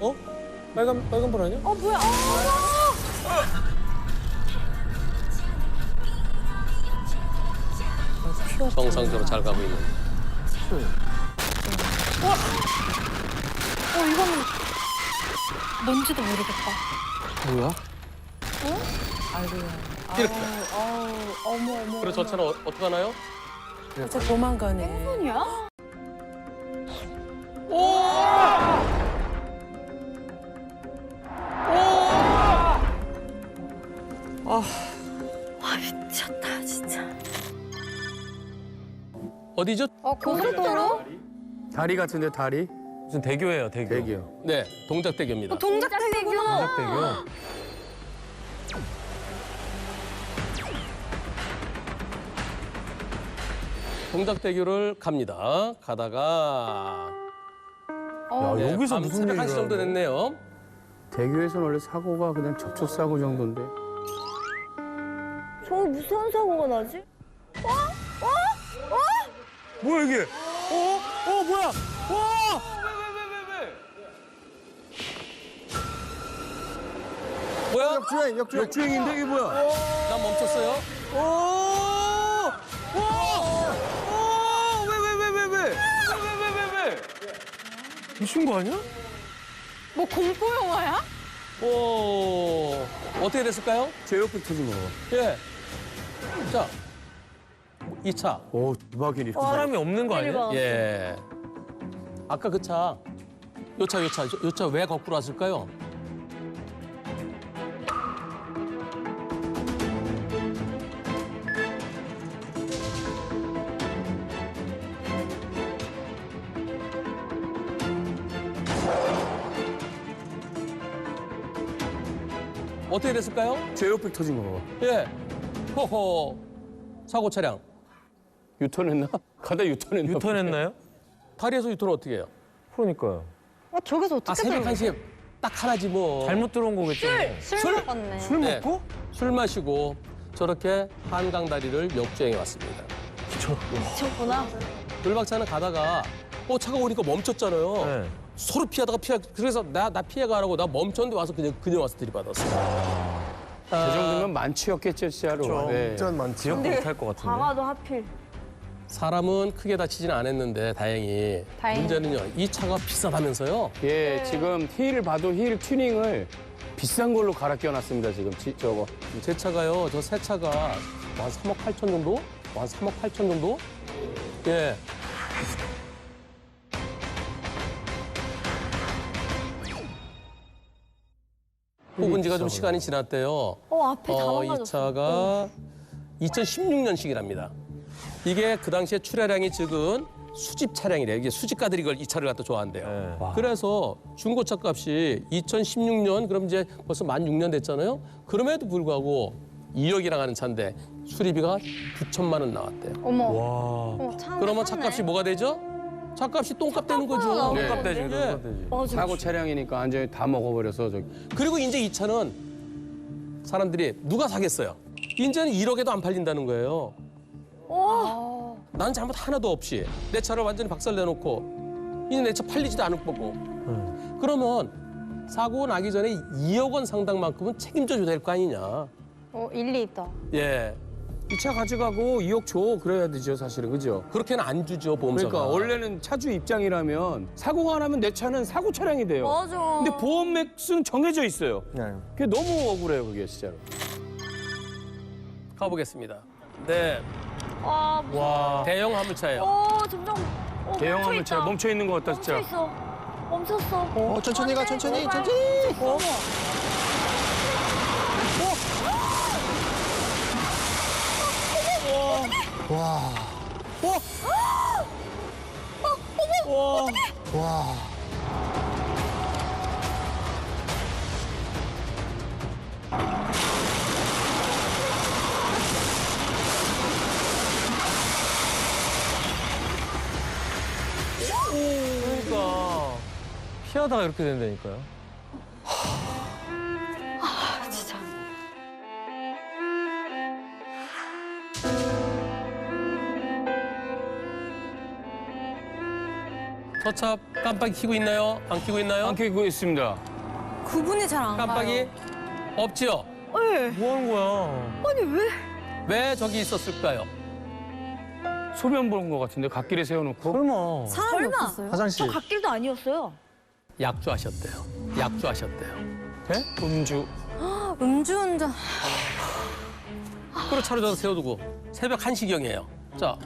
어? 빨간불 아니야? 뭐야? 정상적으로 잘 가고 있는. 이거는 뭔지도 모르겠다. 뭐야? 이렇게. 어머. 그래서 저 차는 어떡하나요? 진짜 도망가네. 손이야? 미쳤다 진짜. 어디죠? 고속도로? 다리 같은데 다리? 무슨 대교예요, 대교. 대기요. 네, 동작대교입니다. 동작대교구나. 대교. 동작대교를 갑니다. 가다가 야, 여기서 밤 무슨 새벽 일이 1시 정도 됐네요. 대교에서는 원래 사고가 그냥 접촉사고 정도인데. 저 무서운 사고가 나지? 뭐야, 이게? 뭐야? 와! 뭐야? 역주행인데, 이게 뭐야? 난 멈췄어요. 미친 거 아니야? 뭐 공포 영화야? 오, 어떻게 됐을까요? 제어백 터진 거. 예. 자, 2차. 오, 대박이네. 사람이 없는 거 아니야? 예. 아까 그 차, 요 차 왜 거꾸로 왔을까요? 어떻게 됐을까요? 제어백 터진 거. 예. 호호. 사고 차량. 유턴했나? 가다 유턴했나? 유턴했나요? 다리에서 유턴 어떻게 해요? 그러니까요. 저기서 어떻게 새벽 1시에 딱 하나지 뭐. 잘못 들어온 거겠죠. 술 먹었네. 술 네. 먹고? 술 마시고 저렇게 한강다리를 역주행해 왔습니다. 미쳤구나. 돌박차는 가다가 차가 오니까 멈췄잖아요. 네. 서로 피하다가 그래서 나 피해가라고 나 멈췄는데 와서 그냥 와서 들이받았어. 그 정도면 만취였겠죠, 진짜로. 네. 기억 못할 것 같은데. 강화도 하필. 사람은 크게 다치지는 않았는데 다행히. 다행이다. 문제는요. 이 차가 비싸다면서요. 예, 지금 힐을 봐도 힐 튜닝을 비싼 걸로 갈아 끼워놨습니다, 지금. 저거. 제 차가요. 저 새 차가 한 3억 8천 정도? 한 3억 8천 정도? 예. 뽑은 지가 좀 시간이 지났대요. 앞에 다 이 망가졌어. 차가 2016년식이랍니다. 이게 그 당시에 출하량이 적은 수집 차량이래요. 이게 수집가들이 이 차를 갖다 좋아한대요. 네. 그래서 중고차 값이 2016년, 그럼 이제 벌써 만 6년 됐잖아요. 그럼에도 불구하고 2억이나 가는 차인데 수리비가 9천만 원 나왔대요. 어머. 와. 그러면 차값이 뭐가 되죠? 차값이 똥값 되는 거죠. 네. 똥값 되지, 예. 똥값 되지. 맞아. 사고 차량이니까 완전히 다 먹어버려서 저기. 그리고 이제 이 차는 사람들이 누가 사겠어요? 이제는 1억에도 안 팔린다는 거예요. 나는 잘못 하나도 없이 내 차를 완전히 박살내놓고 이제 내 차 팔리지도 않을 거고. 그러면 사고 나기 전에 2억 원 상당만큼은 책임져줘야 될 거 아니냐. 일리 있다. 예. 이 차 가져가고 2억 줘. 그래야 되죠, 사실은. 그죠? 그렇게는 안 주죠, 보험사가. 그러니까 원래는 차주 입장이라면 사고가 나면 내 차는 사고 차량이 돼요. 맞아. 근데 보험 맥스는 정해져 있어요. 네. 그게 너무 억울해요, 그게 진짜로. 가보겠습니다. 네. 와. 대형 화물차예요. 점점. 대형 화물차 멈춰 있는 것 같다, 진짜. 멈춰 있어. 멈췄어. 천천히 가, 천천히, 제발. 천천히. 와. 그러니까. 피하다가 이렇게 된다니까요. 진짜. 저 차 깜빡이 켜고 있나요? 안 켜고 있나요? 안 켜고 있습니다. 구분이 잘 안 가요. 깜빡이 없지요? 네. 뭐 하는 거야? 아니 왜? 왜 저기 있었을까요? 소변 보는 것 같은데 갓길에 세워놓고. 설마. 사람이 없었어요? 화장실. 저 갓길도 아니었어요. 약주하셨대요. 약주하셨대요. 음주. 음주운전. 그리고 차로 저서 세워두고 새벽 1시경이에요. 자,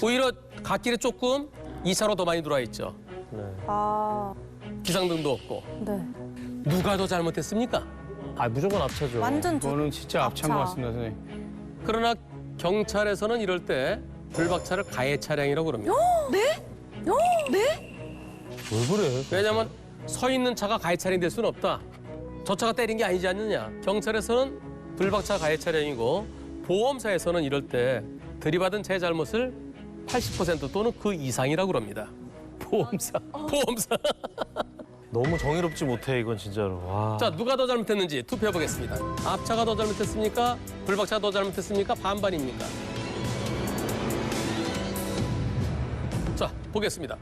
오히려 갓길에 조금 2차로 더 많이 들어와 있죠. 아, 비상등도 없고. 네. 누가 더 잘못했습니까? 아 무조건 앞차죠. 완전 그거는 진짜 앞찬 것 앞차. 같습니다, 선생님. 그러나 경찰에서는 이럴 때 불박차를 가해 차량이라고 그럽니다. 왜 그래? 왜냐하면 서 있는 차가 가해 차량이 될 수는 없다. 저 차가 때린 게 아니지 않느냐. 경찰에서는 불박차 가해 차량이고 보험사에서는 이럴 때 들이받은 제 잘못을 80% 또는 그 이상이라고 그럽니다. 보험사. 보험사. 너무 정의롭지 못해 이건 진짜로. 와. 자, 누가 더 잘못했는지 투표해 보겠습니다. 앞차가 더 잘못했습니까? 불박차가 더 잘못했습니까? 반반입니까? 자, 보겠습니다.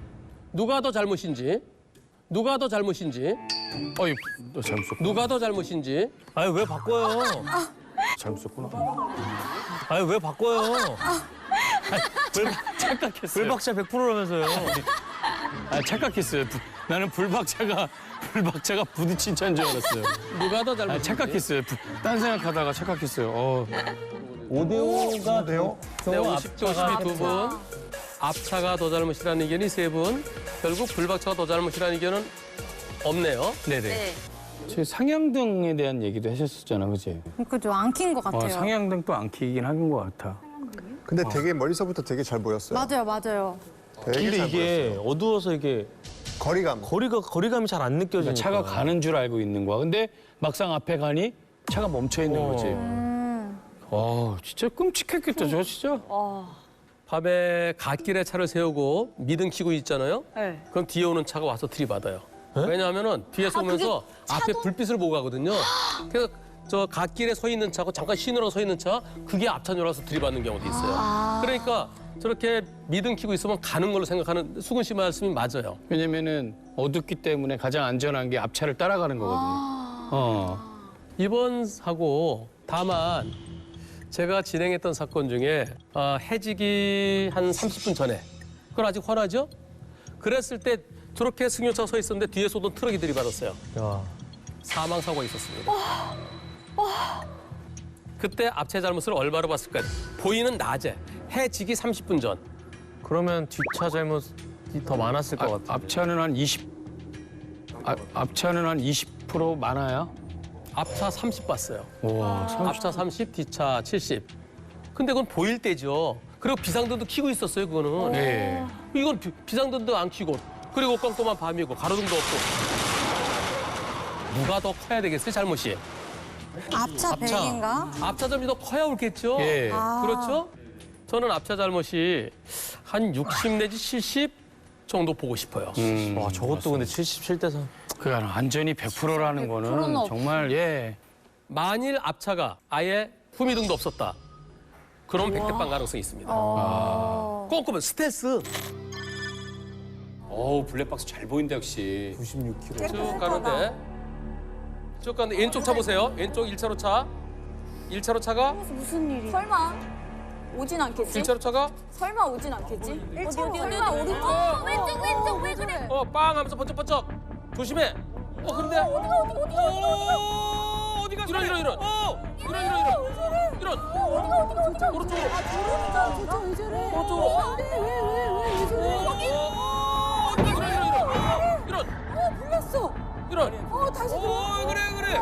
누가 더 잘못인지, 누가 더 잘못인지, 어이, 너 잘못 썼구나. 누가 더 잘못인지. 아니 왜 바꿔요? 잘못 썼구나. 아니 왜 바꿔요? 착각했어요. 불박차 100%라면서요. 아, 착각했어요. 나는 불박차가 부딪힌 차인 줄 알았어요. 누가 더 아, 잘못인지. 착각했어요. 딴 생각하다가 착각했어요. 5대5가 돼요? 네, 50대 50이 두 분. 앞차가 더 잘못이라는 의견이 세 분. 결국 불박차가 더 잘못이라는 의견은 없네요. 네네. 저희 상향등에 대한 얘기도 하셨었잖아, 그지? 그죠, 안 킨 것 같아요. 상향등도 안 켜긴 한 것 같아. 근데 되게 멀리서부터 되게 잘 보였어요. 맞아요, 맞아요. 되게 근데 잘 이게 보였어요. 어두워서 이게 거리감. 거리감이 잘 안 느껴지니까. 차가 가는 줄 알고 있는 거야. 근데 막상 앞에 가니 차가 멈춰 있는 거지. 진짜 끔찍했겠다, 저거 진짜. 밤에 갓길에 차를 세우고 미등 켜고 있잖아요. 네. 그럼 뒤에 오는 차가 와서 들이받아요. 왜냐하면은 뒤에서 오면서 앞에 불빛을 보고 가거든요. 그래서 저 갓길에 서 있는 차고 잠깐 쉬느라고 서 있는 차, 그게 앞차 놀아서 들이받는 경우도 있어요. 그러니까 저렇게 미등 켜고 있으면 가는 걸로 생각하는 수근 씨 말씀이 맞아요. 왜냐면은 어둡기 때문에 가장 안전한 게 앞차를 따라가는 거거든요. 이번 사고 다만 제가 진행했던 사건 중에 해지기 한 30분 전에 그건 아직 환하죠? 그랬을 때 저렇게 승용차가 서 있었는데 뒤에서 오던 트럭이 들이받았어요. 야. 사망 사고가 있었습니다. 그때 앞차 잘못을 얼마로 봤을까요? 보이는 낮에 해지기 30분 전. 그러면 뒷차 잘못이 더 많았을 것 같아. 앞차는 한 20% 많아야? 앞차 30 봤어요. 와, 30. 앞차 30, 뒤차 70. 근데 그건 보일 때죠. 그리고 비상등도 켜고 있었어요, 그거는. 네. 이건 비상등도 안 켜고 그리고 껌껌한 밤이고 가로등도 없고. 누가 더 커야 되겠어요, 잘못이? 앞차 백인가? 앞차 잘못이 더 커야 옳겠죠? 예. 그렇죠? 저는 앞차 잘못이 한 60 내지 70 정도 보고 싶어요. 와 저것도 근데 77대 3. 그러니까 안전이 100%라는 100%는 거는 없- 정말 만일 앞차가 아예 후미등도 없었다. 그럼 100대 빵 가능성이 있습니다. 꼼꼼한 스텔스. 블랙박스 잘 보인다 역시. 쭉 가는데 쭉 가는데 왼쪽 차 보세요. 왼쪽 1차로 차. 1차로 차가 무슨 일이? 설마 오진 않겠지? 1차로 차가 설마 오진 않겠지? 어디 설마 오른쪽? 왼쪽 왜 그래? 빵 하면서 번쩍번쩍 조심해. 근데 어디가 이런 이런 오른쪽으로 오른쪽으로 이런 불렀어. 이런 다시 그래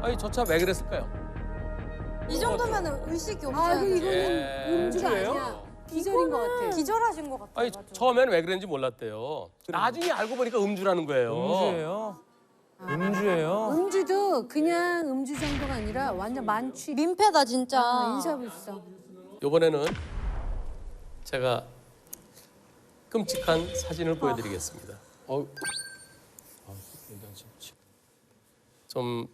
아니 저 차 왜 그랬을까요? 이 정도면 의식이 없지 아, 않아요? 예. 음주가 아니야. 기절인 것 같아. 기절하신 것 같아요. 아니 처음에는 왜 그랬는지 몰랐대요. 나중에 알고 보니까 음주라는 거예요. 음주예요? 음주도 그냥 음주 정도가 아니라 완전 만취. 민폐다 진짜. 인사불성. 이번에는 제가 끔찍한 사진을 보여드리겠습니다. 좀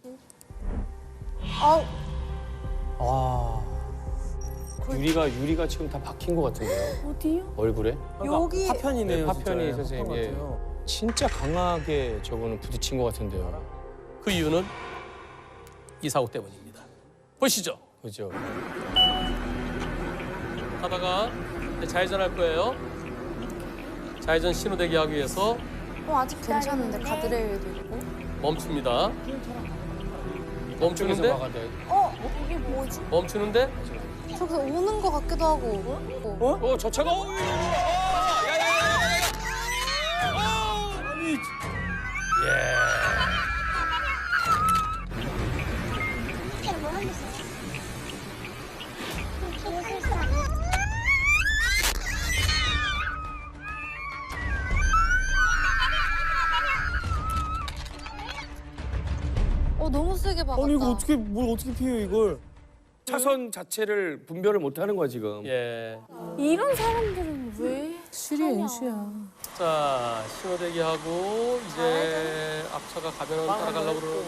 유리가 지금 다 박힌 것 같은데요? 어디요? 얼굴에? 여기 파편이네요. 파편이 진짜. 선생님, 예. 진짜 강하게 저거는 부딪힌 것 같은데요. 그 이유는 이 사고 때문입니다. 보시죠. 그죠? 가다가 이제 좌회전할 거예요. 좌회전 신호대기 하기 위해서 아직 괜찮은데 가드레일도 있고. 멈춥니다. 쪽에서 멈추는데 막아야 돼. 이게 뭐지? 멈추는데 저기서 오는 것 같기도 하고. 저 차가 야야야야야! 아니, 예. 너무 세게 박았다. 아니 이거 어떻게 뭘 어떻게 피해요 이걸? 차선 자체를 분별을 못 하는 거야 지금. 예. 이런 사람들은 왜? 술이 은수야. 자, 신호대기 하고 이제 앞차가 가면은 따라가려고 그러는.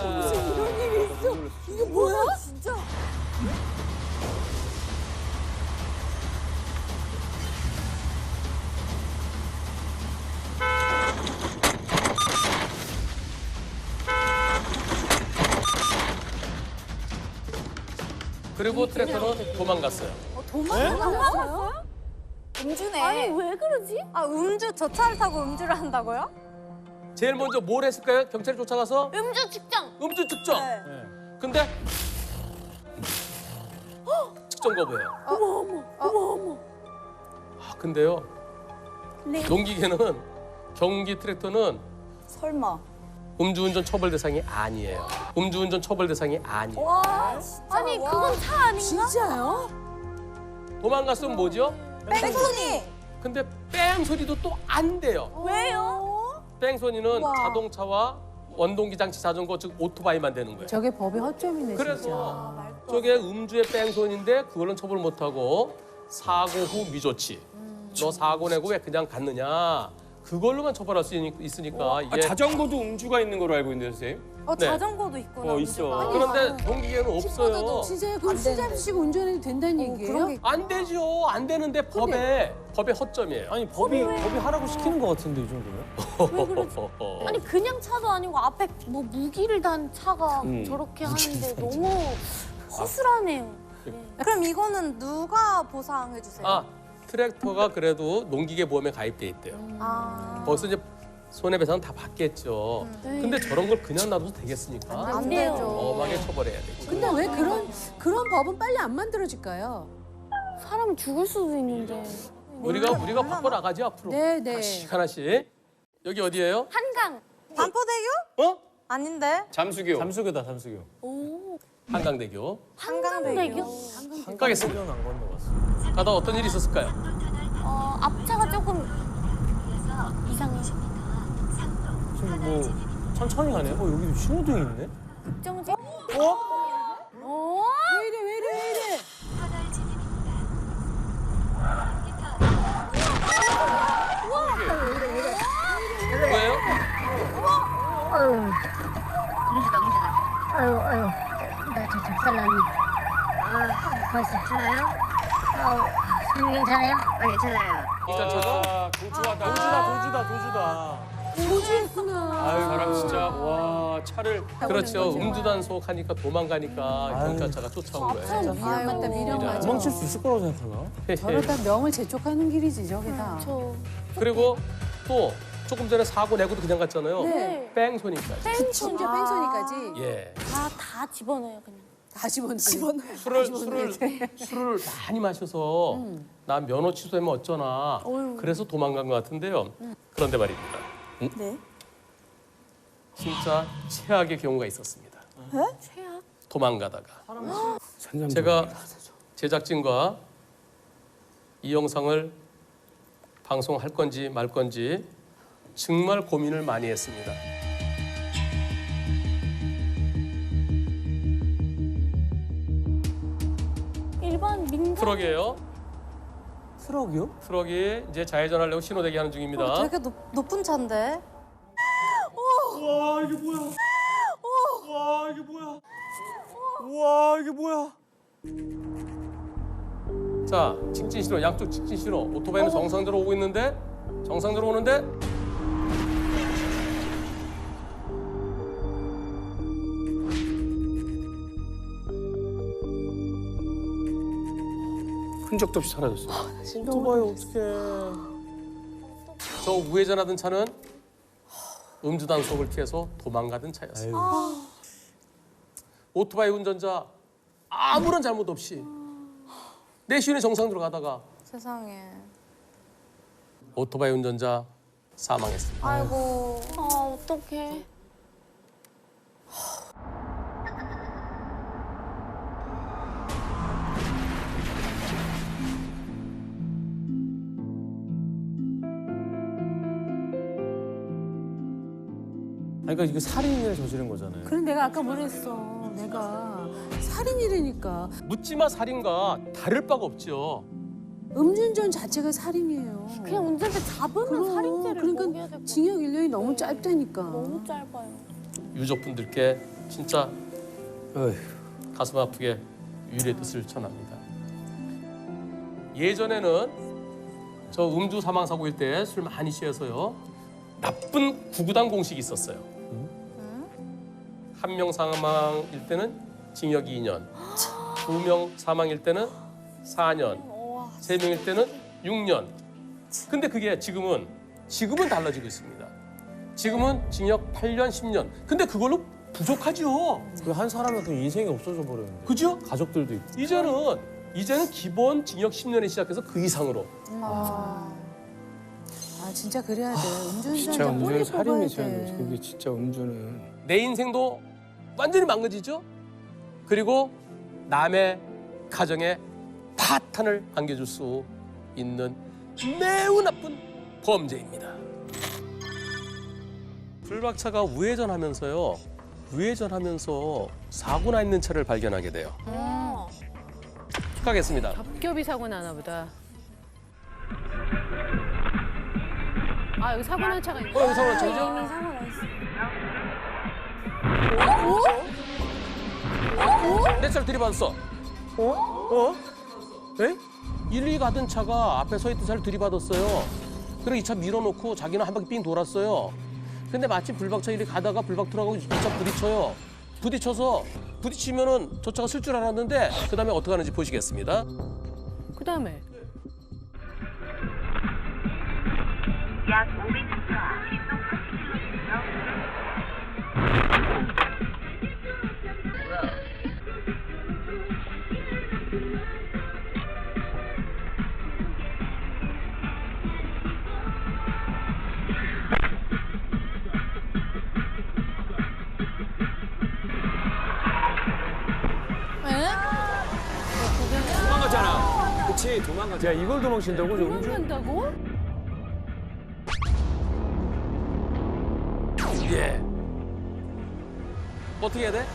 무슨 이런 일이 있어? 이게 뭐야? 진짜. 그리고 트랙터는 도망갔어요. 도망갔어요? 음주네. 아니 왜 그러지? 음주 저 차를 타고 음주를 한다고요? 제일 먼저 뭘 했을까요? 경찰이 쫓아가서 음주 측정. 음주 측정. 네. 근데 측정 거부예요. 어머. 근데요. 네. 농기계는 경기 트랙터는 설마. 음주운전 처벌 대상이 아니에요. 음주운전 처벌 대상이 아니에요. 와 진짜. 아니 그건 차 아닌가? 진짜요? 도망갔으면 뭐죠? 뺑소니. 근데 뺑 소리도 또 안 돼요. 왜요? 뺑 소리는 자동차와 원동기 장치 자전거 즉 오토바이만 되는 거예요. 저게 법의 허점이네 그래서 저게 음주의 뺑소니인데 그걸는 처벌 못하고 사고 후 미조치. 너 사고 내고 왜 그냥 갔느냐. 그걸로만 처벌할 수 있으니까 이게 자전거도 음주가 있는 걸로 알고 있는데 선생님? 네. 자전거도 있구나. 있어. 그런데 농기계는 없어요. 진짜 그럼 술 잡으시고 운전해도 된다는 얘기예요? 그런 게 안 되죠. 안 되는데 법의 허점이에요. 아니 법이 하라고 시키는 것 같은데 이 정도면? 아니 그냥 차도 아니고 앞에 뭐 무기를 단 차가 저렇게 하는데 너무 허술하네요. 그럼 이거는 누가 보상해 주세요? 아, 트랙터가 그래도 농기계 보험에 가입돼 있대요. 거기서 이제 손해배상 다 받겠죠. 근데 저런 걸 그냥 놔둬도 되겠습니까? 안 돼요. 되죠. 엄하게 처벌해야 되죠. 근데 왜 그런 법은 빨리 안 만들어질까요? 사람 죽을 수도 있는데. 우리가 바꿔 나가지 앞으로. 네네. 하나씩 하나씩. 여기 어디예요? 한강. 반포대교? 어? 아닌데. 잠수교. 잠수교다 잠수교. 한강대교. 한강대교? 가겠습니다. 안 건너갔어. 가다 어떤 일이 있었을까요? 앞차가 조금 이상해. 지금 뭐 천천히 가네요. 여기도 신호등이 있네. 정지. 왜 이래? 뭐예요? 아유, 나 저 작살났네. 벌써 괜찮아요? 손님 괜찮아요? 괜찮아요. 일단 차가 도주다. 도주했구나. 아유, 사람 진짜 와 차를 그렇죠. 음주단속 하니까 도망가니까 경찰차가 쫓아온 거예요. 미안하다 미련 이라. 맞아. 도망칠 수 있을 거라고 생각하나? 저러다 명을 재촉하는 길이지 저게 다. 그리고 또 조금 전에 사고 내고도 그냥 갔잖아요. 네. 뺑소니까지. 심지어 뺑소니까지 예. 다 집어넣어요 그냥. 다 집어넣어. 술을 많이 마셔서 나 면허 취소하면 어쩌나. 그래서 도망간 것 같은데요. 그런데 말입니다. 네. 진짜 최악의 경우가 있었습니다. 최악. 도망가다가 제가 제작진과 이 영상을 방송할 건지 말 건지 정말 고민을 많이 했습니다. 일반 민간. 트럭이에요. 트럭이요? 트럭이 이제 좌회전하려고 신호대기 하는 중입니다. 되게 높은 차인데. 와 이게 뭐야? 우와 이게 뭐야? 우와 이게 뭐야? 자, 직진 신호, 양쪽 직진 신호. 오토바이는 정상대로 오고 있는데, 정상대로 오는데, 흔적도 없이 사라졌어. 오토바이 어떡해. 저 우회전하던 차는 음주 단속을 피해서 도망가던 차였어요. 오토바이 운전자 아무런 잘못 없이 내시운에 정상대로 가다가 세상에. 오토바이 운전자 사망했습니다. 아이고. 아, 어떡해. 아니, 그러니까 이거 살인을 저지른 거잖아요. 그래 내가 아까 뭐랬어. 내가 살인이라니까. 묻지마 살인과 다를 바가 없죠. 음주운전 자체가 살인이에요. 그냥 운전대 잡으면 그럼, 살인죄를 먹여야 그러니까 될것 징역 1년이 너무 짧다니까. 너무 짧아요. 유족분들께 진짜 어휴. 가슴 아프게 위로의 뜻을 전합니다. 예전에는 저 음주 사망 사고일 때 술 많이 취해서요. 나쁜 구구단 공식이 있었어요. 한 명 사망일 때는 징역 2년, 2명 사망일 때는 4년, 3명일 때는 6년. 근데 그게 지금은 달라지고 있습니다. 지금은 징역 8년, 10년. 근데 그걸로 부족하죠. 그 한 사람은 그 인생이 없어져 버렸는데. 그죠? 가족들도 있고. 이제는 기본 징역 10년에 시작해서 그 이상으로. 아 진짜 그래야 돼. 진짜 음주운전자 뿌리 음주는 뽑아야 살인이죠. 돼. 그게 진짜 음주는. 내 인생도 완전히 망가지죠. 그리고 남의 가정에 파탄을 안겨줄 수 있는 매우 나쁜 범죄입니다. 불박차가 우회전하면서 사고 나 있는 차를 발견하게 돼요. 축하하겠습니다. 겹겹이 사고 나나 보다. 아 여기 사고 난 차가 있네. 여기 사고 난 차죠? 이미 사고 나 있어. 내 차를 들이받았어. 에? 1, 2 가던 차가 앞에 서 있던 차를 들이받았어요. 그리고 이 차 밀어놓고 자기는 한 바퀴 삥 돌았어요. 근데 마침 불박차 이리 가다가 불박 들어가고 이 차 부딪혀요. 부딪히면은 저 차가 쓸 줄 알았는데 그 다음에 어떻게 하는지 보시겠습니다. 그다음에 약 500m 앞 신속 컷길로 도망가잖아. 그치, 도망가잖아. 야, 이걸 도망친다고? 저 음주? 도망간다고? 예. 어떻게 해야 돼?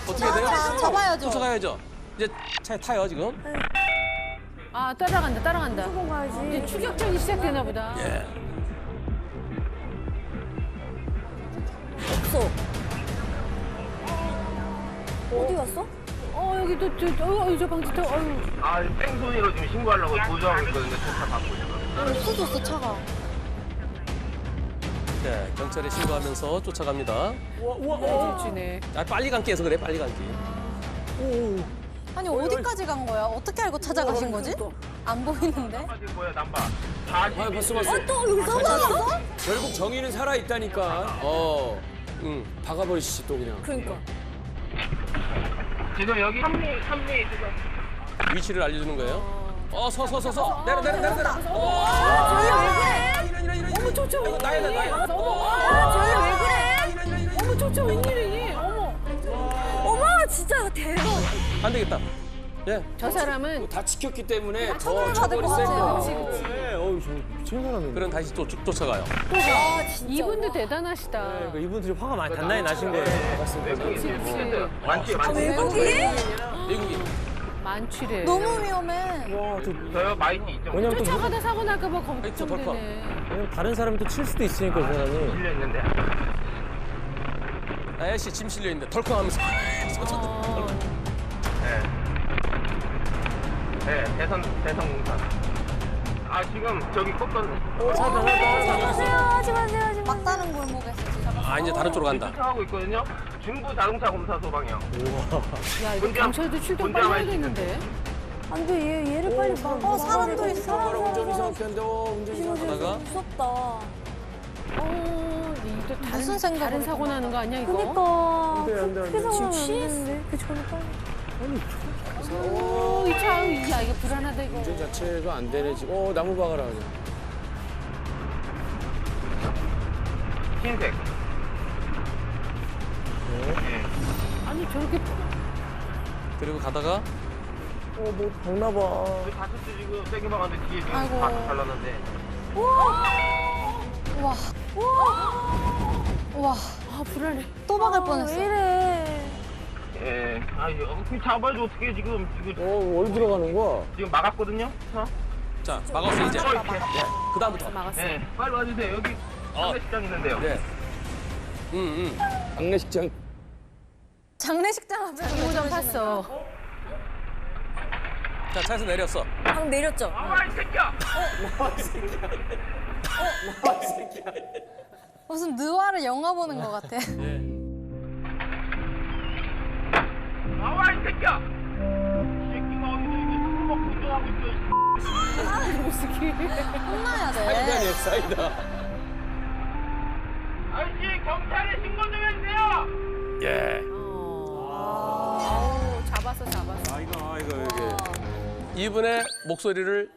어떻게 해야 돼요? 잡아야죠. 쫓아가야죠. 이제 차에 타요 지금. 아 따라간다. 조금 가야지. 이제 추격전이 시작되나 보다. 예. 어디 갔어? 여기 저 방지 터. 아, 뺑소니로 지금 신고하려고 도주하고 있거든요. 조차 받고 있어요. 없어졌어 차가. 네, 경찰에 신고하면서 쫓아갑니다. 질주네. 아, 빨리 감기 해서 그래, 빨리 감기. 아니 어디까지 간 거야? 어떻게 알고 찾아가신 거지? 안 보이는데? 빠질 거예요, 남바. 40. 아, 봤어. 또 여기 사고 났어? 결국 정의는 살아있다니까. 응. 박아버리시지, 또 그냥. 그러니까. 지금 여기 3리 지금. 위치를 알려주는 거예요. 서. 내려. 어머, 쫓아 왜 나야. 저희 왜 그래? 어머 쫓아 웬일이니? 어머 진짜 대박. 안 되겠다. 예. 저 사람은 다 지켰기 때문에 더 처벌받을 처벌이 것 센 같아요. 거야. 네, 어우, 저 미친 사람이네. 그럼 다시 또 쫓아가요. 이분도 대단하시다. 그러니까 이분들이 화가 많이 단단히 나신 거예요. 많지. 외국인. 만취래. 너무 위험해. 와, 저요, 마이티 있죠. 왜냐면 또 쫓아가다 사고 날까봐 덜컥. 걱정되네. 왜냐면 다른 사람이 또 칠 수도 있으니까 그 사람이. 실려 있는데. 아저씨 짐 실려 있는데 덜컹하면서 네, 대성공사. 아, 지금 저기 꺾었네. 하지 마세요. 막다른 골목에서 지금. 아 이제 다른 쪽으로 간다. 하고 있거든요. 중부 자동차 검사소 방향. 야, 이거 경찰도 출동 빨리 해야겠는데? 안 돼, 얘를 빨리 막. 사람도 있어. 운전 이상하게 한데 운전 이상하게. 하다가 무섭다. 이거 무슨 생각으로 다른 사고 나는 거 아니야, 이거? 그니까. 안 돼, 안 돼. 지금 취했는데? 그 전에 빨리. 이 차, 야, 이거 불안하다, 이거. 운전 자체가 안 되네 지금. 나무 박아라 그냥. 흰색. 아니, 저렇게. 그리고 가다가 뭐 박나 봐. 그 다쳤지 지금 세게 박았는데 뒤에 지금 아이고. 다 잘랐는데. 우와. 우와. 아, 불안해. 또 박을 뻔했어. 왜 이래. 예. 아, 이거 잡아야지 어떻게 지금 어디 들어가는 거야? 지금 막았거든요. 차. 자 막았어 이제. 그 다음부터. 막았어. 네, 빨리 와주세요. 여기 장례식장 있는데요. 네. 장례식장. 장례식장 앞에. 이호정 팠어. 자 차에서 내렸어. 방 내렸죠? 아, 이 새끼야! 무슨 느와르 영화 보는 것 같아. 나와, 이 새끼야! 이 새끼가 어디서 이거 술 먹고 운전하고 있어. 혼나야 돼. 사이다네 사이다. 아저씨, 경찰에 신고 좀 해주세요! 예. 잡았어. 이분의 목소리를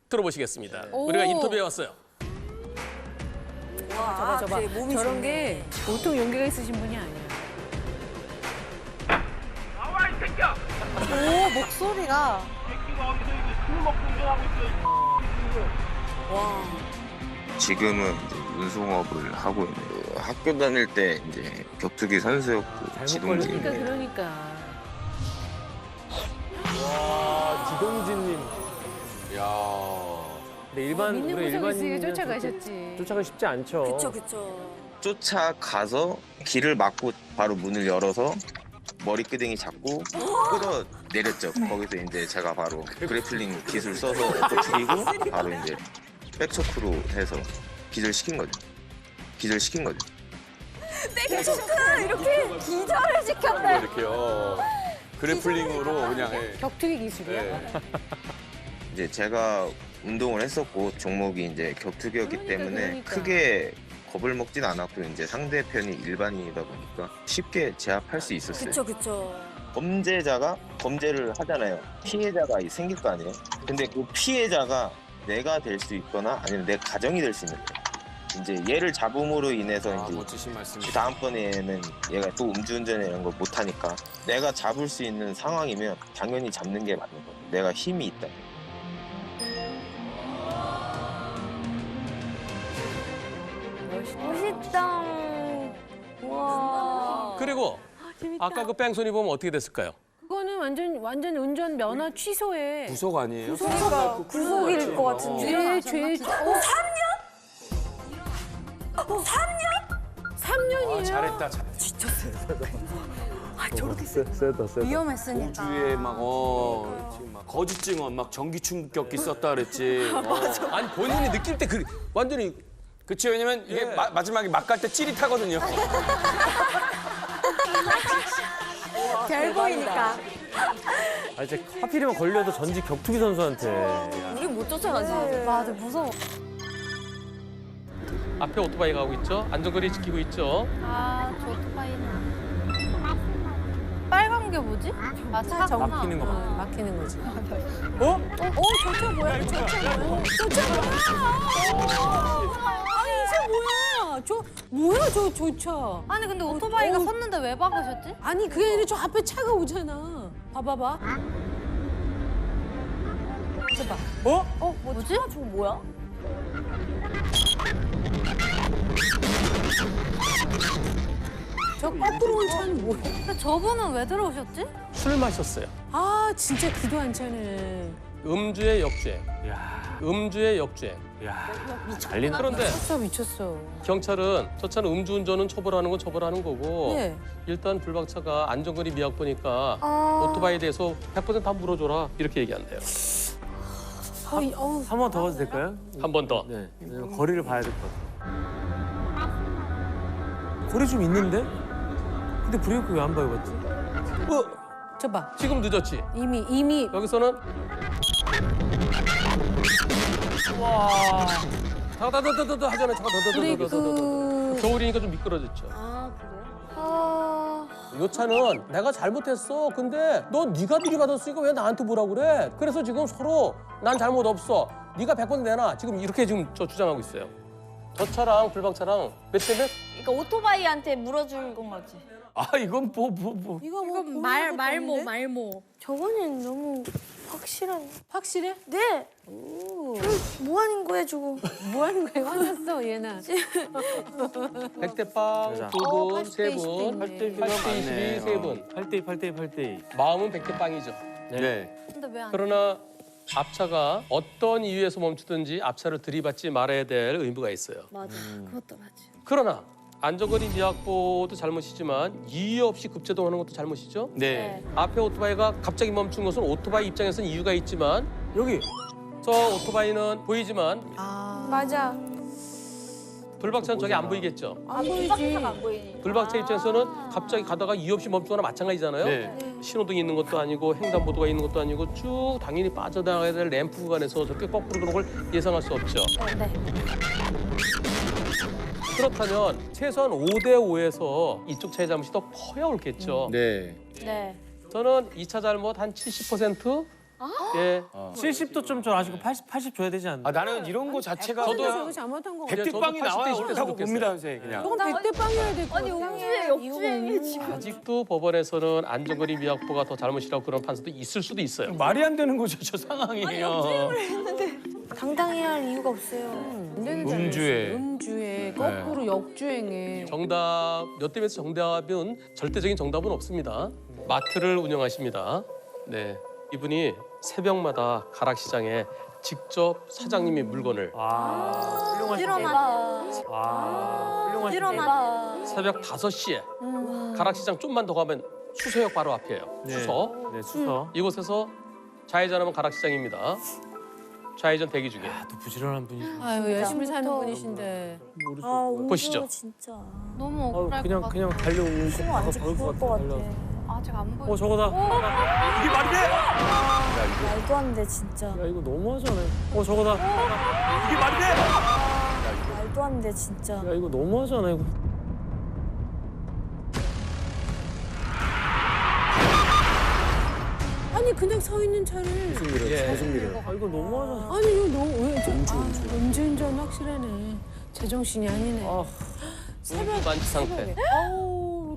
들어보시겠습니다. 우리가 인터뷰해 왔어요. 저봐. 저런 게 보통 용기가 있으신 분이 아니야. 나와, 이 새끼야! 오, 목소리가. 이 새끼가 어디서 이거 술 먹고 운전하고 있어. 지금은 이제 운송업을 하고 있네요. 학교 다닐 때 이제 격투기 선수였고 지동진. 그러니까. 와 지동진님. 야. 근데 믿는 우리 구석이 있으니까 일반인 쫓아가셨지. 쫓아가 쉽지 않죠. 그쵸. 쫓아가서 길을 막고 바로 문을 열어서 머리끄댕이 잡고 끌어내렸죠. 거기서 이제 제가 바로 그래플링 기술 써서 죽이고 바로 이제 백초크로 해서 기절시킨 거죠. 백초크 이렇게 기절을 시켰대. 이렇게요. 그래플링으로 그냥 해. 격투기 기술이야? 이제 제가 운동을 했었고 종목이 이제 격투기였기 때문에 그러니까. 크게 겁을 먹진 않았고 이제 상대편이 일반인이다 보니까 쉽게 제압할 수 있었어요. 그쵸. 범죄자가 범죄를 하잖아요. 피해자가 생길 거 아니에요. 근데 그 피해자가 내가 될 수 있거나 아니면 내 가정이 될 수 있는 거예요. 이제 얘를 잡음으로 인해서 이제 멋지신 말씀. 다음번에는 얘가 또 음주운전 이런 걸 못하니까 내가 잡을 수 있는 상황이면 당연히 잡는 게 맞는 거예요. 내가 힘이 있다. 멋있다. 와. 그리고 아까 그 뺑소니 보면 어떻게 됐을까요? 그거는 완전 운전 면허 취소해. 구속 아니에요? 구속일 것 같은데. 죄. 3년이요? 잘했다. 위험했으니까. 주에 지금 막 거짓 증언 막 전기 충격기 썼다 그랬지. 아니 본인이 느낄 때 완전히 그치 왜냐면 이게 예. 마지막에 막 갈 때 찌릿하거든요. 별 보이니까. 아 이제 하필이면 걸려도 전직 격투기 선수한테. 우리 못 쫓아가지. 맞아, 무서워. 앞에 오토바이 가고 있죠. 안전거리 지키고 있죠. 아, 저 오토바이는. 빨간 게 뭐지? 아, 차구나. 막히는 거 봐. 막히는 거지. 저 차 뭐야? 저 차 뭐야? 아니, 이게 뭐야? 저 차. 아니, 근데 오토바이가 섰는데 왜 박으셨지? 아니, 그게 아니라 저 앞에 차가 오잖아. 봐봐봐. 뭐지? 저거 뭐야? 저 거꾸로 온 차는 뭐야? 근데 저분은 왜 들어오셨지? 술 마셨어요. 아, 진짜 기도 안 차네. 음주의 역주행. 음주의 역주행. 난리 나. 그런데 미쳤어 미쳤어. 경찰은 저 차는 음주운전은 처벌하는 건 처벌하는 거고 네. 일단 불박차가 안전거리 미약 보니까 아. 오토바이에 대해서 100% 다 물어줘라 이렇게 얘기한대요. 한 번 더 가도 될까요? 한 번 더. 네. 왜냐면 거리를 봐야 될 것 같아요. 거리 좀 있는데? 근데 브레이크 왜 안 밟았지? 저 봐. 지금 늦었지. 이미 여기서는 와. 다다다다다 하잖아요. 브레이크. 겨울이니까 좀 미끄러졌죠. 아 그래요? 요 차는 내가 잘못했어. 근데 너 네가 들이받았으니까 왜 나한테 뭐라 그래? 그래서 지금 서로 난 잘못 없어. 네가 100번 내놔. 지금 이렇게 지금 저 주장하고 있어요. 저 차랑 불박차랑 몇 대 몇? 그러니까 오토바이한테 물어준 건 거지. 아 이건 뭐. 이거 뭐 말모. 저거는 너무 확실한. 확실해? 네. 뭐 하는 거야 저거? 뭐 하는 거야? 화났어 얘나. 100대 빵 자. 두 분, 80대 세 분, 8대 8대 22, 세 분. 8대 8대 8대. 마음은 100대 빵이죠. 네. 근데 왜 안? 그러나 앞차가 어떤 이유에서 멈추든지 앞차를 들이받지 말아야 될 의무가 있어요. 맞아. 그것도 맞아. 그러나 안전거리 미확보도 잘못이지만 이유 없이 급제동하는 것도 잘못이죠. 네. 앞에 오토바이가 갑자기 멈춘 것은 오토바이 입장에서는 이유가 있지만 여기. 저 오토바이는 보이지만 맞아. 불박차는 저게 안 보이겠죠. 안 보이지. 불박차가 안 보이니. 불박차 입장에서는 갑자기 가다가 이유 없이 멈추거나 마찬가지잖아요. 네. 신호등이 있는 것도 아니고 횡단보도가 있는 것도 아니고 쭉 당연히 빠져나가야 될 램프 구간에서 저렇게 거꾸로 도는 걸 예상할 수 없죠. 네. 그렇다면 최소한 5대 5에서 이쪽 차의 잘못이 더 커야 옳겠죠. 네. 네. 저는 이 차 잘못 한 70%? 예. 70도 좀 아시고 80 줘야 되지 않나? 아 나는 이런 거 자체가 저도 저거 잘못한 거 같아. 백대빵이 저도 나와야 80대 옳다고 10대 봅니다, 선생님. 그냥. 저건 100대 빵이어야 될 거 같아. 아니 음주의 역주행이 지금. 아직도 법원에서는 안전거리 미확보가 더 잘못이라고 그런 판사도 있을 수도 있어요. 말이 안 되는 거죠, 저 상황이에요. 당당해야 할 이유가 없어요. 완전히 음주에. 잘했어. 음주에 거꾸로 역주행에. 정답 몇 대 몇에서 정답은 절대적인 정답은 없습니다. 마트를 운영하십니다. 네, 이분이 새벽마다 가락시장에 직접 사장님이 물건을 일어나. 훌륭하신 일어나. 새벽 5시에 가락시장 좀만 더 가면 수서역 바로 앞이에요. 수서. 네, 수서. 이곳에서 좌회전하면 가락시장입니다. 좌회전 대기 중에. 또 부지런한 분이. 아유 열심히 사는 분이신데. 아 음주 보시죠. 진짜. 너무 억울할 것 같아. 그냥 달려오고 숨 안 죽을 것 같아. 아직 안 보여. 저거다. 이게 말이 돼? 말도 안 돼 진짜. 야 이거 너무하잖아요. 저거다. 이게 말이 돼? 말도 안 돼 진짜. 야 이거 너무하잖아 이거. 아니 그냥 서 있는 차를. 예. 아 이거 너무하잖아. 아니 이거 너무 왜? 음주운전 확실하네. 제정신이 아니네. 음주 만취 상태. 아우.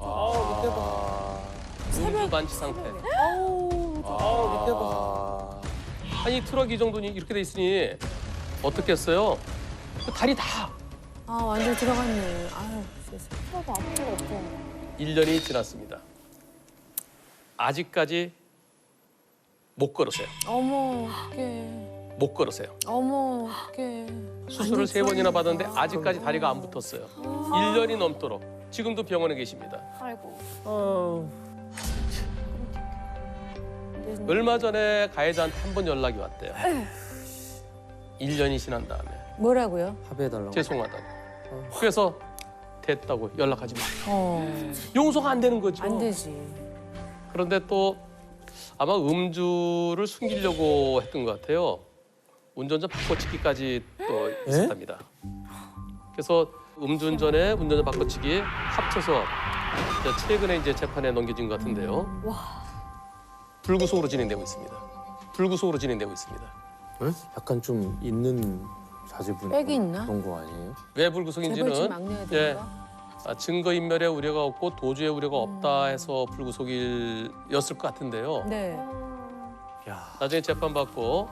음주 만취 상태. 아니 트럭 이 정도니 이렇게 돼 있으니 어떻겠어요? 다리 다 아 완전 들어갔네. 아유 세상에. 하나도 앞뒤가 없어. 1년이 지났습니다. 아직까지 못 걸으세요. 어머 어떡해. 못 걸으세요. 어머 어떡해. 수술을 3번이나 받았는데 아직까지 다리가 안 붙었어요. 1년이 넘도록 지금도 병원에 계십니다. 아이고. 얼마 전에 가해자한테 한 번 연락이 왔대요. 1년이 지난 다음에 뭐라고요? 합의해달라고. 죄송하다고. 그래서 됐다고 연락하지 마. 용서가 안 되는 거죠. 안 되지. 그런데 또 아마 음주를 숨기려고 했던 것 같아요. 운전자 바꿔치기까지 또 있었답니다. 그래서 음주운전에 운전자 바꿔치기 합쳐서 이제 최근에 이제 재판에 넘겨진 것 같은데요. 불구속으로 진행되고 있습니다. 불구속으로 진행되고 있습니다. 약간 좀 있는 자제분 백이 있나? 그런 거 아니에요? 왜 재벌집 불구속인지는 막내야 되는가? 증거인멸의 우려가 없고 도주의 우려가 없다 해서 불구속이었을 것 같은데요. 네. 야. 나중에 재판받고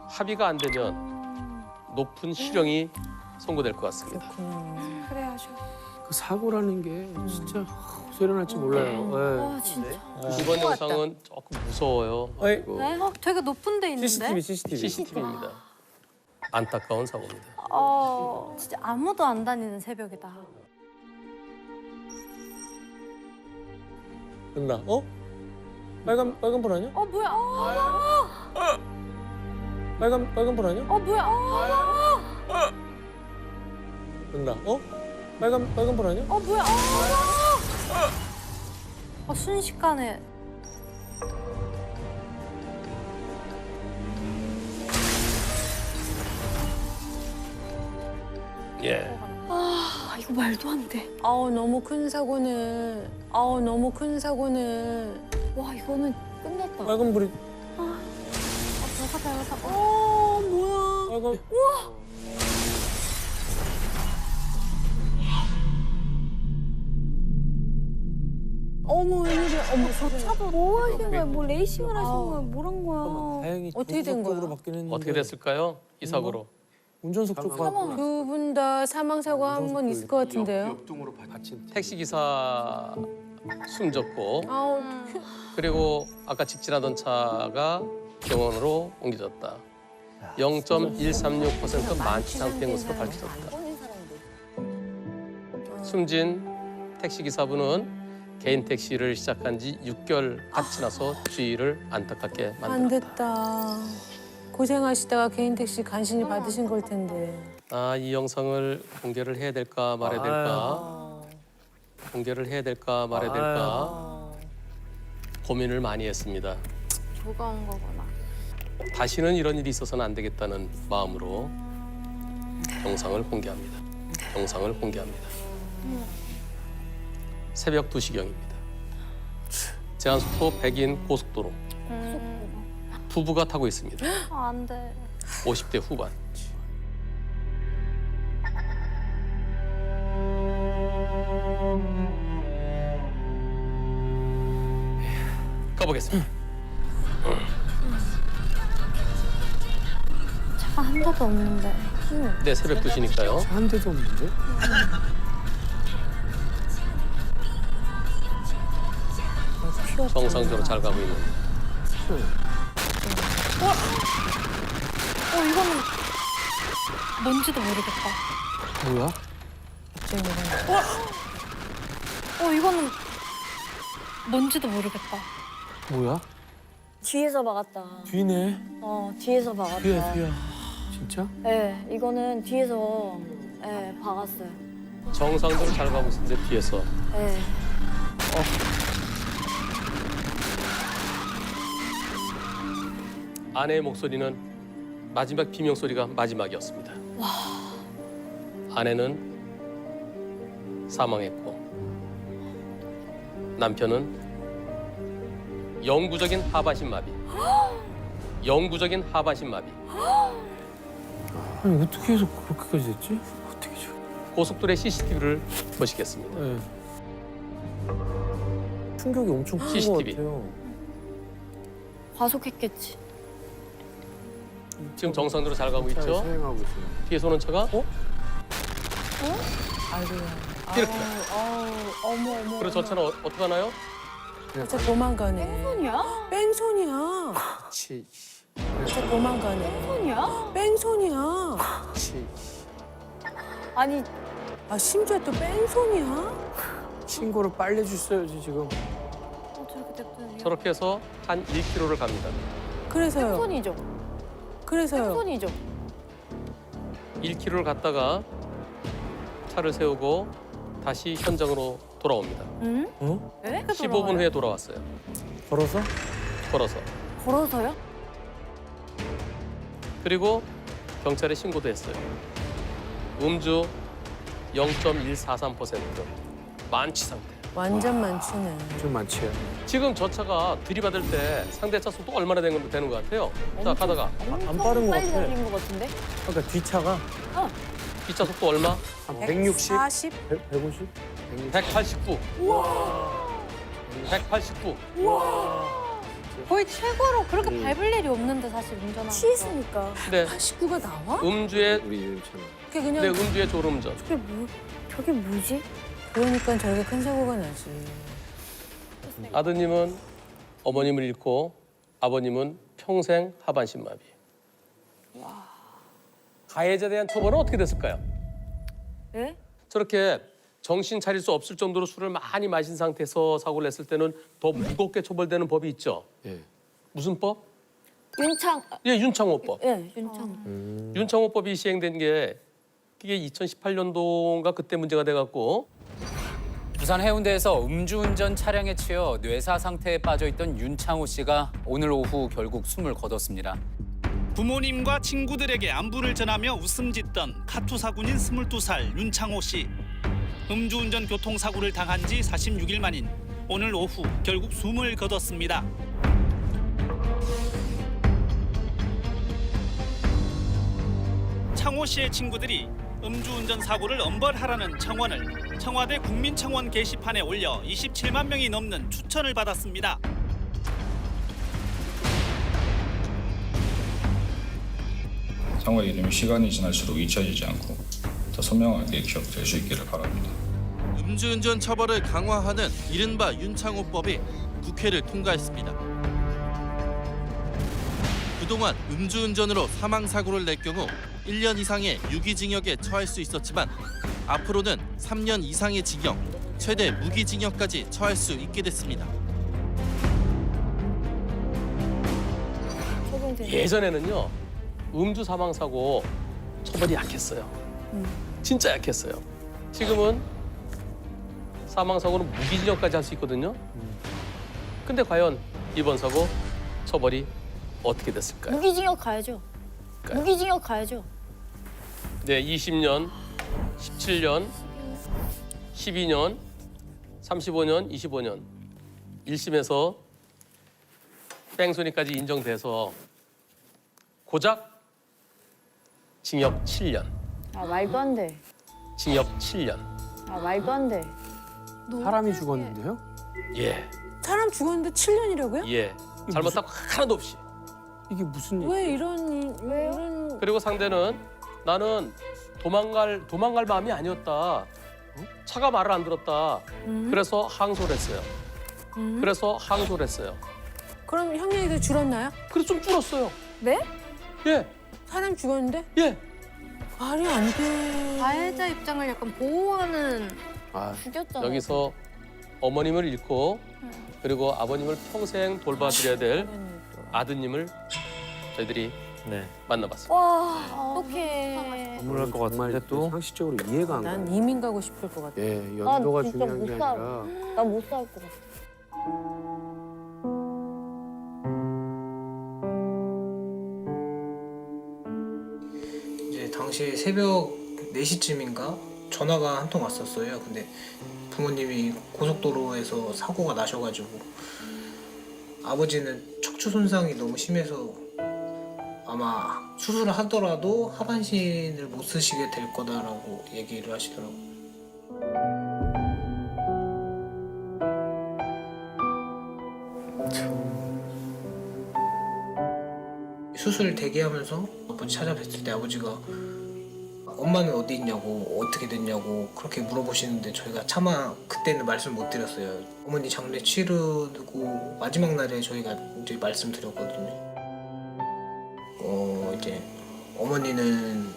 합의가 안 되면 높은 실형이 선고될 것 같습니다. 그래야죠. 그 사고라는 게 진짜 소리 날지 몰라요. 아 진짜. 이번 영상은 조금 무서워요. 어이, 네? 되게 높은 데 있는데. CCTV. CCTV입니다. 안타까운 사고입니다. 진짜 아무도 안 다니는 새벽이다. 끝나. 어? 빨간 불 아니야? 뭐야? 빨간 불 아니야? 뭐야? 끝나. 어? 빨간 불 아니야? 뭐야? 순식간에. 예. 이거 말도 안 돼. 아우 너무 큰 사고네. 아우 너무 큰 사고네. 와 이거는 끝났다. 빨간 불이 배가. 뭐야? 빨간. 어머 웬일이야? 어머 소리. 차도 뭐 하시는 거야? 뭐 레이싱을 하시는 거야? 뭐란 거야? 다행히 어떻게 된 거야? 쪽으로 바뀌는 했는데 어떻게 됐을까요? 이 사고로. 운전석 쪽으로 두 분 다 사망 사고 한 번 있을 것 같은데요. 택시 기사 숨졌고 아우 그리고 아까 직진하던 차가 병원으로 옮겨졌다. 0.136% 만취 상태인 것으로 밝혀졌다. 숨진 택시 기사분은 개인 택시를 시작한 지 6개월가 지나서 주의를 안타깝게 안 만들었다. 됐다. 고생하시다가 개인 택시 간신히 받으신 걸 텐데. 이 영상을 공개를 해야 될까 말아야 될까? 공개를 해야 될까 말아야 될까? 고민을 많이 했습니다. 누가 온 거구나. 다시는 이런 일이 있어서는 안 되겠다는 마음으로 영상을 공개합니다. 영상을 공개합니다. 새벽 2시경입니다. 제한속도 100인 고속도로. 부부가 타고 있습니다. 안 돼. 50대 후반. 가보겠습니다. 차가 한 대도 없는데. 네, 새벽 2시니까요. 한 대도 없는데? 정상적으로 잘 가고 있는. 이거는 뭔지도 모르겠다. 뭐야? 이거는 뭔지도 모르겠다. 뭐야? 뒤에서 박았다. 뒤네. 뒤에서 박았다. 뒤야. 진짜? 네, 이거는 뒤에서 박았어요. 정상적으로 잘 가고 있는데 뒤에서. 네. 아내의 목소리는 마지막 비명 소리가 마지막이었습니다. 아내는 사망했고 남편은 영구적인 하반신 마비. 영구적인 하반신 마비. 아니 어떻게 해서 그렇게까지 됐지? 어떻게 저? 고속도로의 CCTV를 보시겠습니다. 네. 충격이 엄청 큰 것 CCTV. 같아요. 과속했겠지. 지금 정상적으로 잘 가고 있죠? 수행하고 있어요. 뒤에서 오는 차가 아이고야. 이렇게. 어머. 그래서 저 차는 어떻게 하나요? 진짜 도망가네. 손이야? 뺑소니야. 치. 진짜 도망가네. 손이야? 뺑소니야. 치. 아니 심지어 또 뺑소니야. 신고를 빨리 해줬어야지 지금. 저렇게 됐더니. 저렇게 해서 한 1km를 갑니다. 그래서요. 손이죠. 그래서요. 손이죠. 1km를 갔다가 차를 세우고 다시 현장으로 돌아옵니다. 응? 어? 네? 15분 후에 돌아왔어요. 걸어서? 걸어서. 걸어서요? 그리고 경찰에 신고도 했어요. 음주 0.143%. 만취 상태. 완전 많지네. 좀 많지요. 지금 저 차가 들이받을 때 상대 차 속도가 얼마나 되는 것 같아요? 자, 가다가 안 빠른 것 빨리 같아. 달린 것 같은데? 그러니까 뒷차가 뒷차 속도 얼마? 한 160? 40? 150? 189. 189. 거의 최고로 그렇게 밟을 일이 없는데 사실 운전하는 취했으니까. 네. 89가 나와? 음주의 우리 차는. 그게 그냥 네, 음주의 졸음전. 저게 뭐지? 그러니까 저렇게 큰 사고가 나지. 아드님은 어머님을 잃고 아버님은 평생 하반신마비. 가해자에 대한 처벌은 어떻게 됐을까요? 네? 저렇게 정신 차릴 수 없을 정도로 술을 많이 마신 상태에서 사고를 냈을 때는 더 무겁게 처벌되는 법이 있죠. 예. 무슨 법? 윤창. 예, 윤창호법. 예, 윤창. 윤창호법이 시행된 게 그게 2018년도인가 그때 문제가 돼갖고 부산 해운대에서 음주운전 차량에 치여 뇌사 상태에 빠져있던 윤창호 씨가 오늘 오후 결국 숨을 거뒀습니다. 부모님과 친구들에게 안부를 전하며 웃음 짓던 카투사군인 22살 윤창호 씨. 음주운전 교통사고를 당한 지 46일 만인 오늘 오후 결국 숨을 거뒀습니다. 창호 씨의 친구들이 음주운전 사고를 엄벌하라는 청원을 청와대 국민청원 게시판에 올려 27만 명이 넘는 추천을 받았습니다. 창호의 이름이 시간이 지날수록 잊혀지지 않고 더 선명하게 기억될 수 있기를 바랍니다. 음주운전 처벌을 강화하는 이른바 윤창호법이 국회를 통과했습니다. 그동안 음주운전으로 사망사고를 낼 경우 1년 이상의 유기징역에 처할 수 있었지만 앞으로는 3년 이상의 징역, 최대 무기징역까지 처할 수 있게 됐습니다. 예전에는요 음주 사망 사고 처벌이 약했어요. 진짜 약했어요. 지금은 사망 사고는 무기징역까지 할 수 있거든요. 근데 과연 이번 사고 처벌이 어떻게 됐을까요? 무기징역 가야죠. 무기징역 가야죠. 네, 20년, 17년, 12년, 35년, 25년 1심에서 뺑소니까지 인정돼서 고작 징역 7년. 아, 말도 안 돼. 징역 7년. 아, 말도 안 돼. 사람이 죽었는데요? 예, 사람 죽었는데 7년이라고요? 예. 잘못한 거 하나도 없이. 이게 무슨 일? 왜 이런 그리고 상대는 나는 도망갈 마음이 아니었다. 차가 말을 안 들었다. 그래서 항소를 했어요. 그래서 항소를 했어요. 그럼 형량이 더 줄었나요? 그래서 좀 줄었어요. 네? 예, 사람 죽었는데? 예. 말이 안 돼. 가해자 입장을 약간 보호하는 죽였잖아요. 여기서 어머님을 잃고 그리고 아버님을 평생 돌봐드려야 될 아드님을 저희들이 만나봤습니다. 와, 어떡해. 억울할 것 같은데 또 상식적으로 이해가 안 가. 난 이민 가고 싶을 것 같아. 예, 연도가 진짜 중요한 못 게 살아. 아니라 나 못 살 것 같아. 이제 당시 새벽 4시쯤인가 전화가 한 통 왔었어요. 근데 부모님이 고속도로에서 사고가 나셔가지고 아버지는 척추 손상이 너무 심해서 아마 수술을 하더라도 하반신을 못 쓰시게 될 거다라고 얘기를 하시더라고요. 수술 대기하면서 아버지 찾아뵀을 때 아버지가 엄마는 어디 있냐고 어떻게 됐냐고 그렇게 물어보시는데 저희가 차마 그때는 말씀 못 드렸어요. 어머니 장례 치르고 마지막 날에 저희가 이제 말씀드렸거든요. 이제 어머니는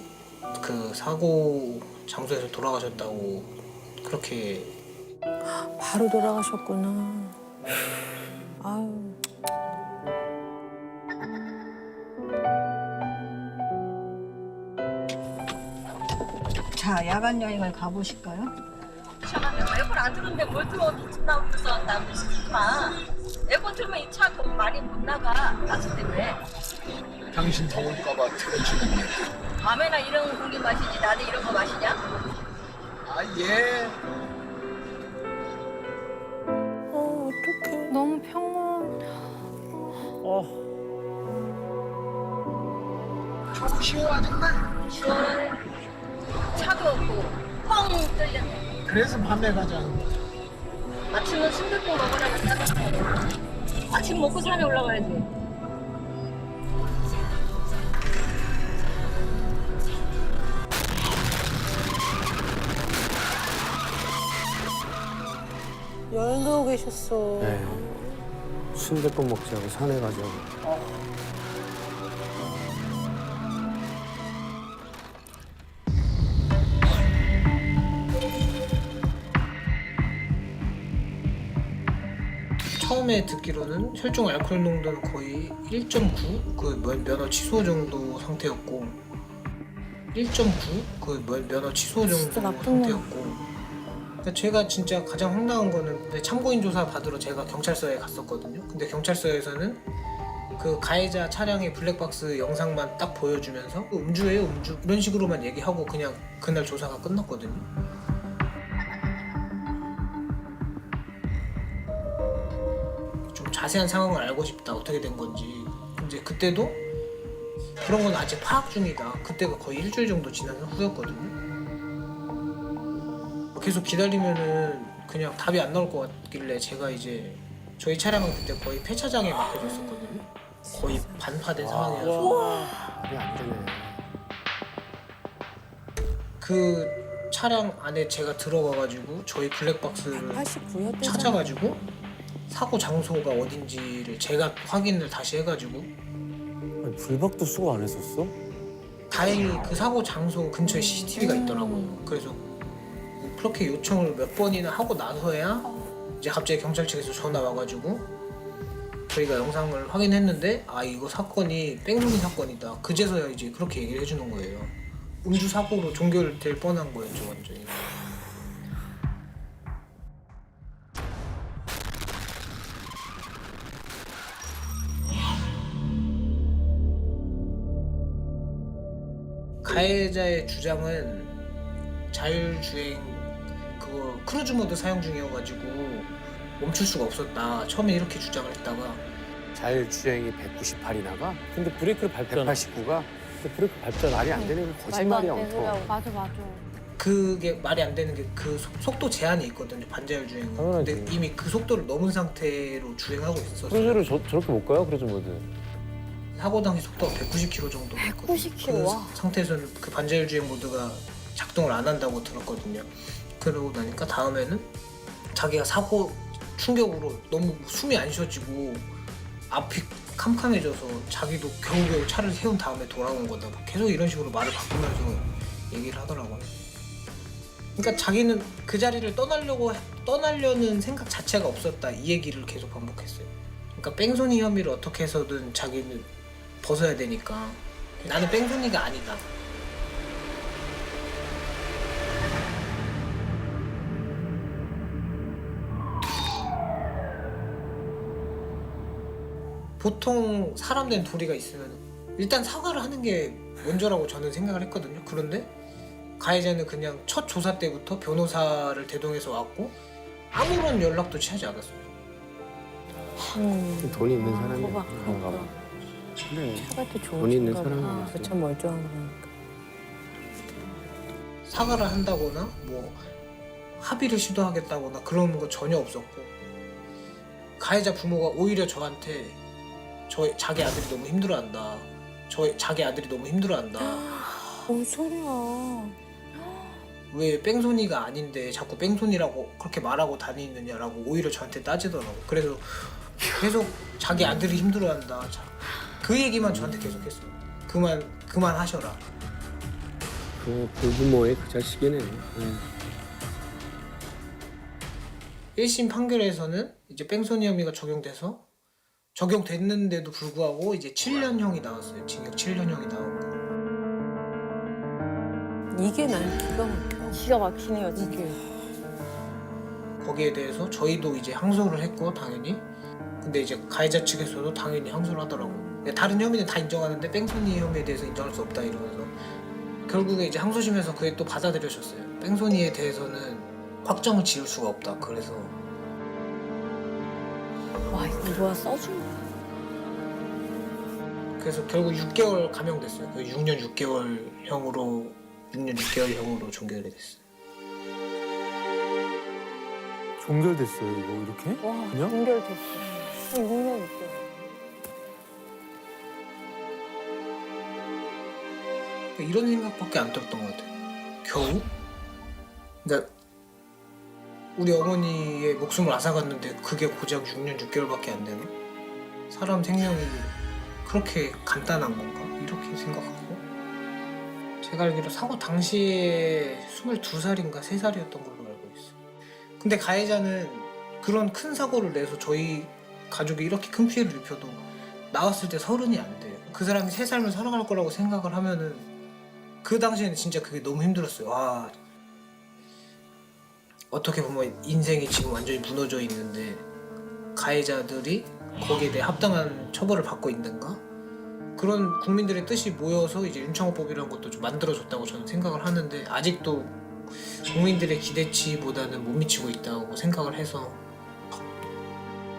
그 사고 장소에서 돌아가셨다고 그렇게 바로 돌아가셨구나. 아유. 자, 야간 여행을 가보실까요? 에어컨 안 틀었는데 뭘 틀어 기침 나오면서 나무 시키지 마. 에어컨 틀면 이 차 더 많이 못 나가 가스 때문에. 당신 더울까봐 틀어주는 게. 밤에나 이런 공기 마시지 낮에 이런 거 마시냐? 아 예. 어떡해. 너무 평온. 좀 시원하잖아. 시원해. 차도 없고 뻥 뚫렸네. 그래서 밤에 가자. 아침은 순대국 먹으라 했잖아. 아침 먹고 산에 올라가야지. 계셨어. 네. 순댓국 먹자고 산에 가자고. 처음에 듣기로는 혈중 알코올 농도는 거의 1.9 그 면허 취소 정도 상태였고 1.9 그 면허 취소 정도 상태였고 그러니까 제가 진짜 가장 황당한 거는 참고인 조사 받으러 제가 경찰서에 갔었거든요. 근데 경찰서에서는 그 가해자 차량의 블랙박스 영상만 딱 보여주면서 음주예요 음주 이런 식으로만 얘기하고 그냥 그날 조사가 끝났거든요. 좀 자세한 상황을 알고 싶다 어떻게 된 건지. 이제 그때도 그런 건 아직 파악 중이다. 그때가 거의 일주일 정도 지난 후였거든요. 계속 기다리면은 그냥 답이 안 나올 것 같길래 제가 이제 저희 차량은 그때 거의 폐차장에 맡겨져 있었거든요. 거의 반파된 상황이어서 말이 안 되네. 그 차량 안에 제가 들어가가지고 저희 블랙박스를 찾아가지고 사고 장소가 어딘지를 제가 확인을 다시 해가지고 아니, 불박도 수거 안 했었어? 다행히 그 사고 장소 근처에 CCTV가 있더라고요. 그래서 그렇게 요청을 몇 번이나 하고 나서야 이제 갑자기 경찰 측에서 전화 와가지고 저희가 영상을 확인했는데 아 이거 사건이 뺑소니 사건이다. 그제서야 이제 그렇게 얘기를 해주는 거예요. 음주 사고로 종결될 뻔한 거였죠 완전히. 가해자의 주장은 자율주행 그거 크루즈 모드 사용 중이어가지고 멈출 수가 없었다. 처음에 이렇게 주장을 했다가 자율주행이 198이 나가? 근데 브레이크를 밟잖아. 189가? 근데 브레이크 밟잖아. 말이 안 되는 게 거짓말이야. 맞아. 그게 말이 안 되는 게 그 속도 제한이 있거든요. 반자율주행은. 근데 이미 그 속도를 넘은 상태로 주행하고 있었어요. 크루즈를 저렇게 못 가요? 크루즈 모드. 사고 당시 속도가 190km 정도. 190km? 와. 그 상태에서는 그 반자율주행 모드가 작동을 안 한다고 들었거든요. 그러고 나니까 다음에는 자기가 사고 충격으로 너무 숨이 안 쉬어지고 앞이 캄캄해져서 자기도 겨우겨우 차를 세운 다음에 돌아온 거다. 계속 이런 식으로 말을 바꾸면서 얘기를 하더라고요. 그러니까 자기는 그 자리를 떠나려는 생각 자체가 없었다. 이 얘기를 계속 반복했어요. 그러니까 뺑소니 혐의를 어떻게 해서든 자기는 벗어야 되니까 나는 뺑소니가 아니다. 보통 사람 된 도리가 있으면 일단 사과를 하는 게 먼저라고 저는 생각을 했거든요. 그런데 가해자는 그냥 첫 조사 때부터 변호사를 대동해서 왔고 아무런 연락도 취하지 않았어요. 돈이 있는 사람이야. 그런가 봐. 그래. 차가 또 좋은 돈이 있는 차가 봐. 사람이야. 참 멀쩡한 거니까. 사과를 한다거나 뭐 합의를 시도하겠다거나 그런 거 전혀 없었고 가해자 부모가 오히려 저한테 자기 아들이 너무 힘들어한다. 자기 아들이 너무 힘들어한다. 뭔 소리야. 왜 뺑소니가 아닌데 자꾸 뺑소니라고 그렇게 말하고 다니느냐라고 오히려 저한테 따지더라고. 그래서 계속 자기 아들이 힘들어한다. 그 얘기만 저한테 계속했어요. 그만하셔라. 그 불부모의 그 자식이네. 1심 판결에서는 이제 뺑소니 혐의가 적용됐는데도 불구하고 이제 7년형이 나왔어요. 징역 7년형이 나온 거. 이게 난 기가 막혀. 기가 막히네요, 진짜. 거기에 대해서 저희도 이제 항소를 했고 당연히. 근데 이제 가해자 측에서도 당연히 항소를 하더라고요. 다른 혐의는 다 인정하는데 뺑소니 혐의에 대해서 인정할 수 없다 이러면서 결국에 이제 항소심에서 그게 또 받아들여졌어요. 뺑소니에 대해서는 확정을 지을 수가 없다. 그래서 와, 이거 누가 써준 거야? 그래서 결국 6개월 감형됐어요. 6년 6개월형으로 종결이 됐어요. 종결됐어요, 이거 이렇게? 와, 그냥? 종결됐어. 6년 있대. 이런 생각밖에 안 들었던 것 같아요. 겨우? 그러니까 우리 어머니의 목숨을 앗아갔는데 그게 고작 6년 6개월밖에 안 되나? 사람 생명이 그렇게 간단한 건가? 이렇게 생각하고 제가 알기로 사고 당시에 22살인가 3살이었던 걸로 알고 있어요. 근데 가해자는 그런 큰 사고를 내서 저희 가족이 이렇게 큰 피해를 입혀도 나왔을 때 30이 안 돼요. 그 사람이 3삶을 살아갈 거라고 생각을 하면은 그 당시에는 진짜 그게 너무 힘들었어요. 와, 어떻게 보면 인생이 지금 완전히 무너져 있는데 가해자들이 거기에 대해 합당한 처벌을 받고 있는가? 그런 국민들의 뜻이 모여서 이제 윤창호법이라는 것도 좀 만들어졌다고 저는 생각을 하는데 아직도 국민들의 기대치보다는 못 미치고 있다고 생각을 해서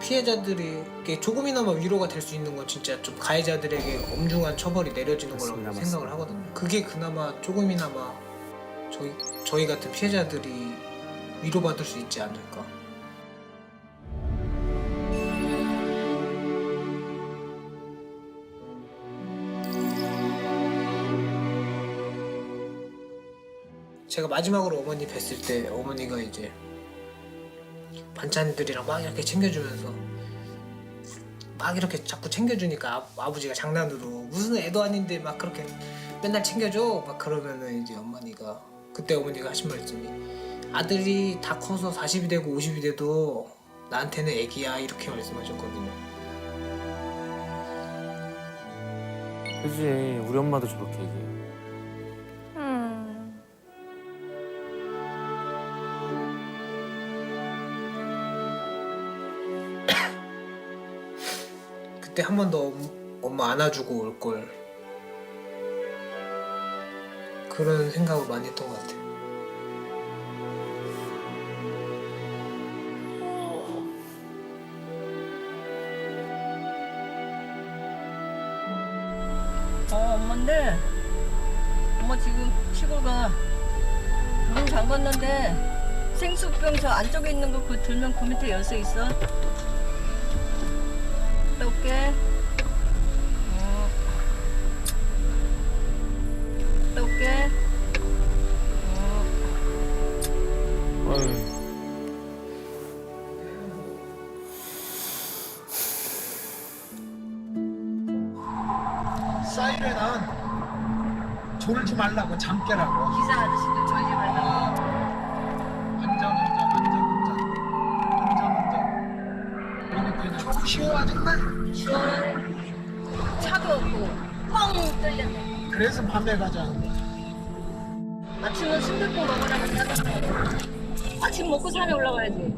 피해자들에게 조금이나마 위로가 될 수 있는 건 진짜 좀 가해자들에게 엄중한 처벌이 내려지는 거라고 생각을 하거든요. 그게 그나마 조금이나마 저희 같은 피해자들이 위로받을 수 있지 않을까. 제가 마지막으로 어머니 뵀을 때 어머니가 이제 반찬들이랑 막 이렇게 챙겨주면서 막 이렇게 자꾸 챙겨주니까 아버지가 장난으로 무슨 애도 아닌데 막 그렇게 맨날 챙겨줘 막 그러면은 이제 그때 어머니가 하신 말씀이 아들이 다 커서 40이 되고 50이 돼도 나한테는 애기야 이렇게 말씀하셨거든요. 그지 우리 엄마도 저렇게 얘기해. 그때 한 번 더 엄마 안아주고 올 걸 그런 생각을 많이 했던 것 같아요. 엄마인데 엄마 지금 시골 가. 문 잠갔는데 생수병 저 안쪽에 있는 거 그거 들면 그 밑에 열쇠 있어. 갔다 올게. 갔다 올게. 사이렌은 졸지 말라고 잠 깨라고. 기사 아저씨도 졸지 말라고. 그러니까 좀 시원하잖아. 시원해. 차도 없고 뻥 뚫렸네. 그래서 밤에 가자는 거야. 아침은 순댓국 먹으라고 짜증나. 아침 먹고 산에 올라가야지.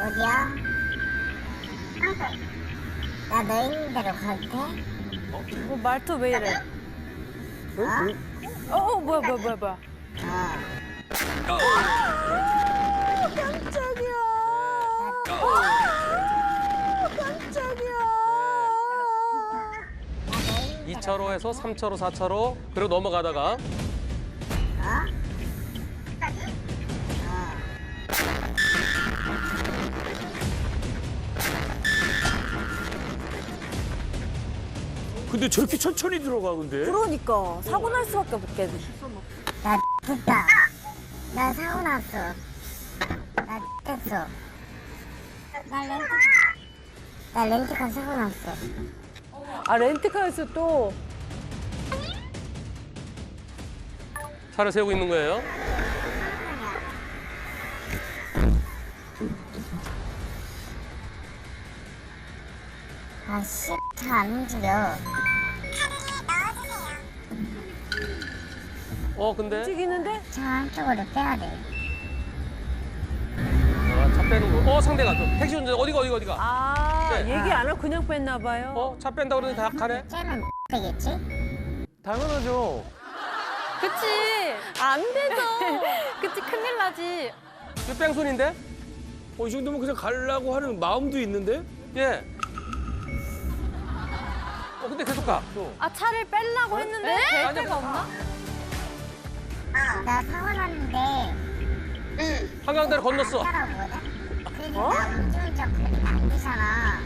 어디야? 나 너 있는 대로 가도 돼? 말투 왜 이래? 뭐야. 깜짝이야. 깜짝이야. 2차로에서 3차로, 4차로 그리고 넘어가다가 근데 저렇게 천천히 들어가 근데? 그러니까 사고 날 수밖에 없겠네. 나 됐다. 나 사고 났어. 나 됐어. 나 렌트카 사고 났어. 아 렌트카에서 또 차를 세우고 있는 거예요. 아, 씨, 차 안 움직여. 근데? 움직이는데? 차 한쪽으로 빼야 돼. 차 빼는 거. 상대가 또 택시 운전 어디가? 아 네. 얘기 안 하고 그냥 뺐나 봐요. 차 뺀다 그러더니 다 가네. 쟤는 되겠지? 당연하죠. 그치. 안 되죠. 그치, 큰일 나지. 그 뺑소니인데? 이 정도면 그냥 가려고 하는 마음도 있는데? 예. 근데 계속 가. 아, 차를 빼려고 했는데 될 데가 없나? 나 사고 났는데 한강다리 건넜어. 그래서 나 운전자 그렇게 안 되잖아.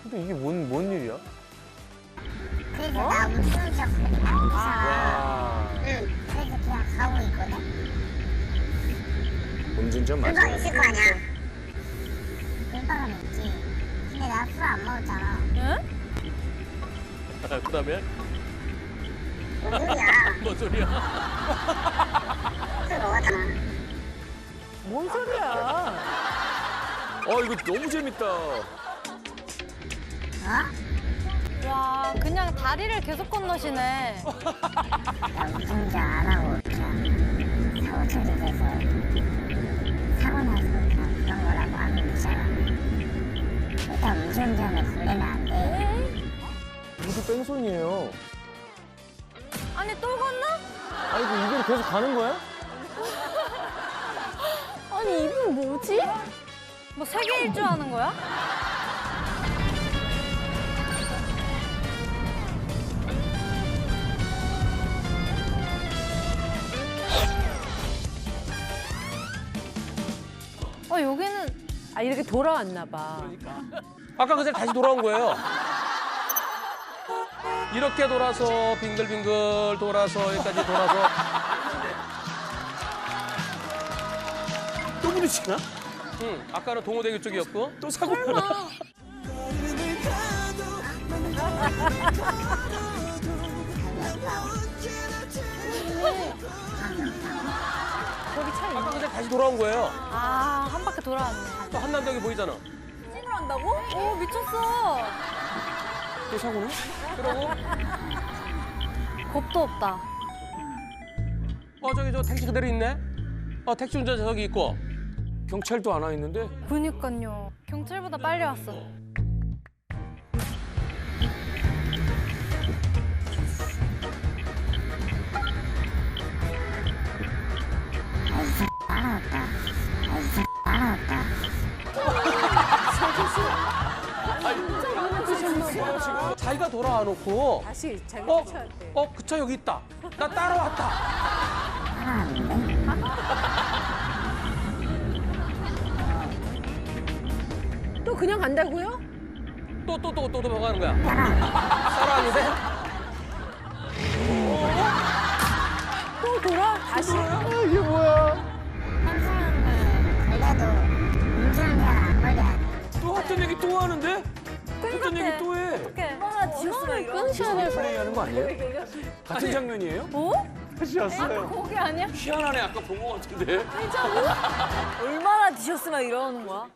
근데 이게 뭔 일이야? 그래서 나 운전자 그렇게 안 되잖아. 그래서 그냥 가고 있거든. 운전자 맞아. 금방 있을 거 아니야. 금방 있지. 근데 나 술 안 먹었잖아. 그다음에 뭔 소리야? 뭔 소리야? 술 먹었잖아. 뭔 소리야? 이거 너무 재밌다. 와, 그냥 다리를 계속 건너시네. 나 운전자 안 하고 그냥 사고 처리돼서 사고 나서 그냥 그런 거라고 하면 되잖아. 일단 운전자는 걸리면 안 돼. 모두 뺑소니예요. 아니, 또 건너? 아이고 이대로 계속 가는 거야? 아니, 이분 뭐지? 뭐 세계 일주하는 거야? 여기는 이렇게 돌아왔나 봐. 아까 그 자리 다시 돌아온 거예요. 이렇게 돌아서 빙글빙글 돌아서 여기까지 돌아서 또 부딪히나? 응, 아까는 동호대교 쪽이었고 또 사고 나. 거기 차 있네. 아까 그 자리 다시 돌아온 거예요. 한 바퀴 돌아왔네. 또 한남동이 보이잖아. 찐으로 한다고? 오, 미쳤어. 또 사고네? 그러고 겁도 없다. 저기 저 택시 그대로 있네. 택시 운전자 저기 있고. 경찰도 안 와 있는데? 그니까요. 경찰보다 빨리 왔어. 자기가 돌아와 놓고 다시 자기가 쫓아왔대. 그 차 여기 있다. 나 따라왔다. 또 그냥 간다고요? 또 가는 거야. 따라왔는데 또 돌아? 다시? 이게 뭐야? 걸려도 운전자는 안 걸려. 또 했던 얘기 또 하는데? 했던 얘기 또 해. 얼마나 뒤였으면 끊으셔야 될 플레이 하는 거 아니에요? 같은 장면이에요? 다시 왔어요. 거기 아니야? 희한하네. 아까 본 거 같은데. 얼마나 뒤셨으면 이러는 거야?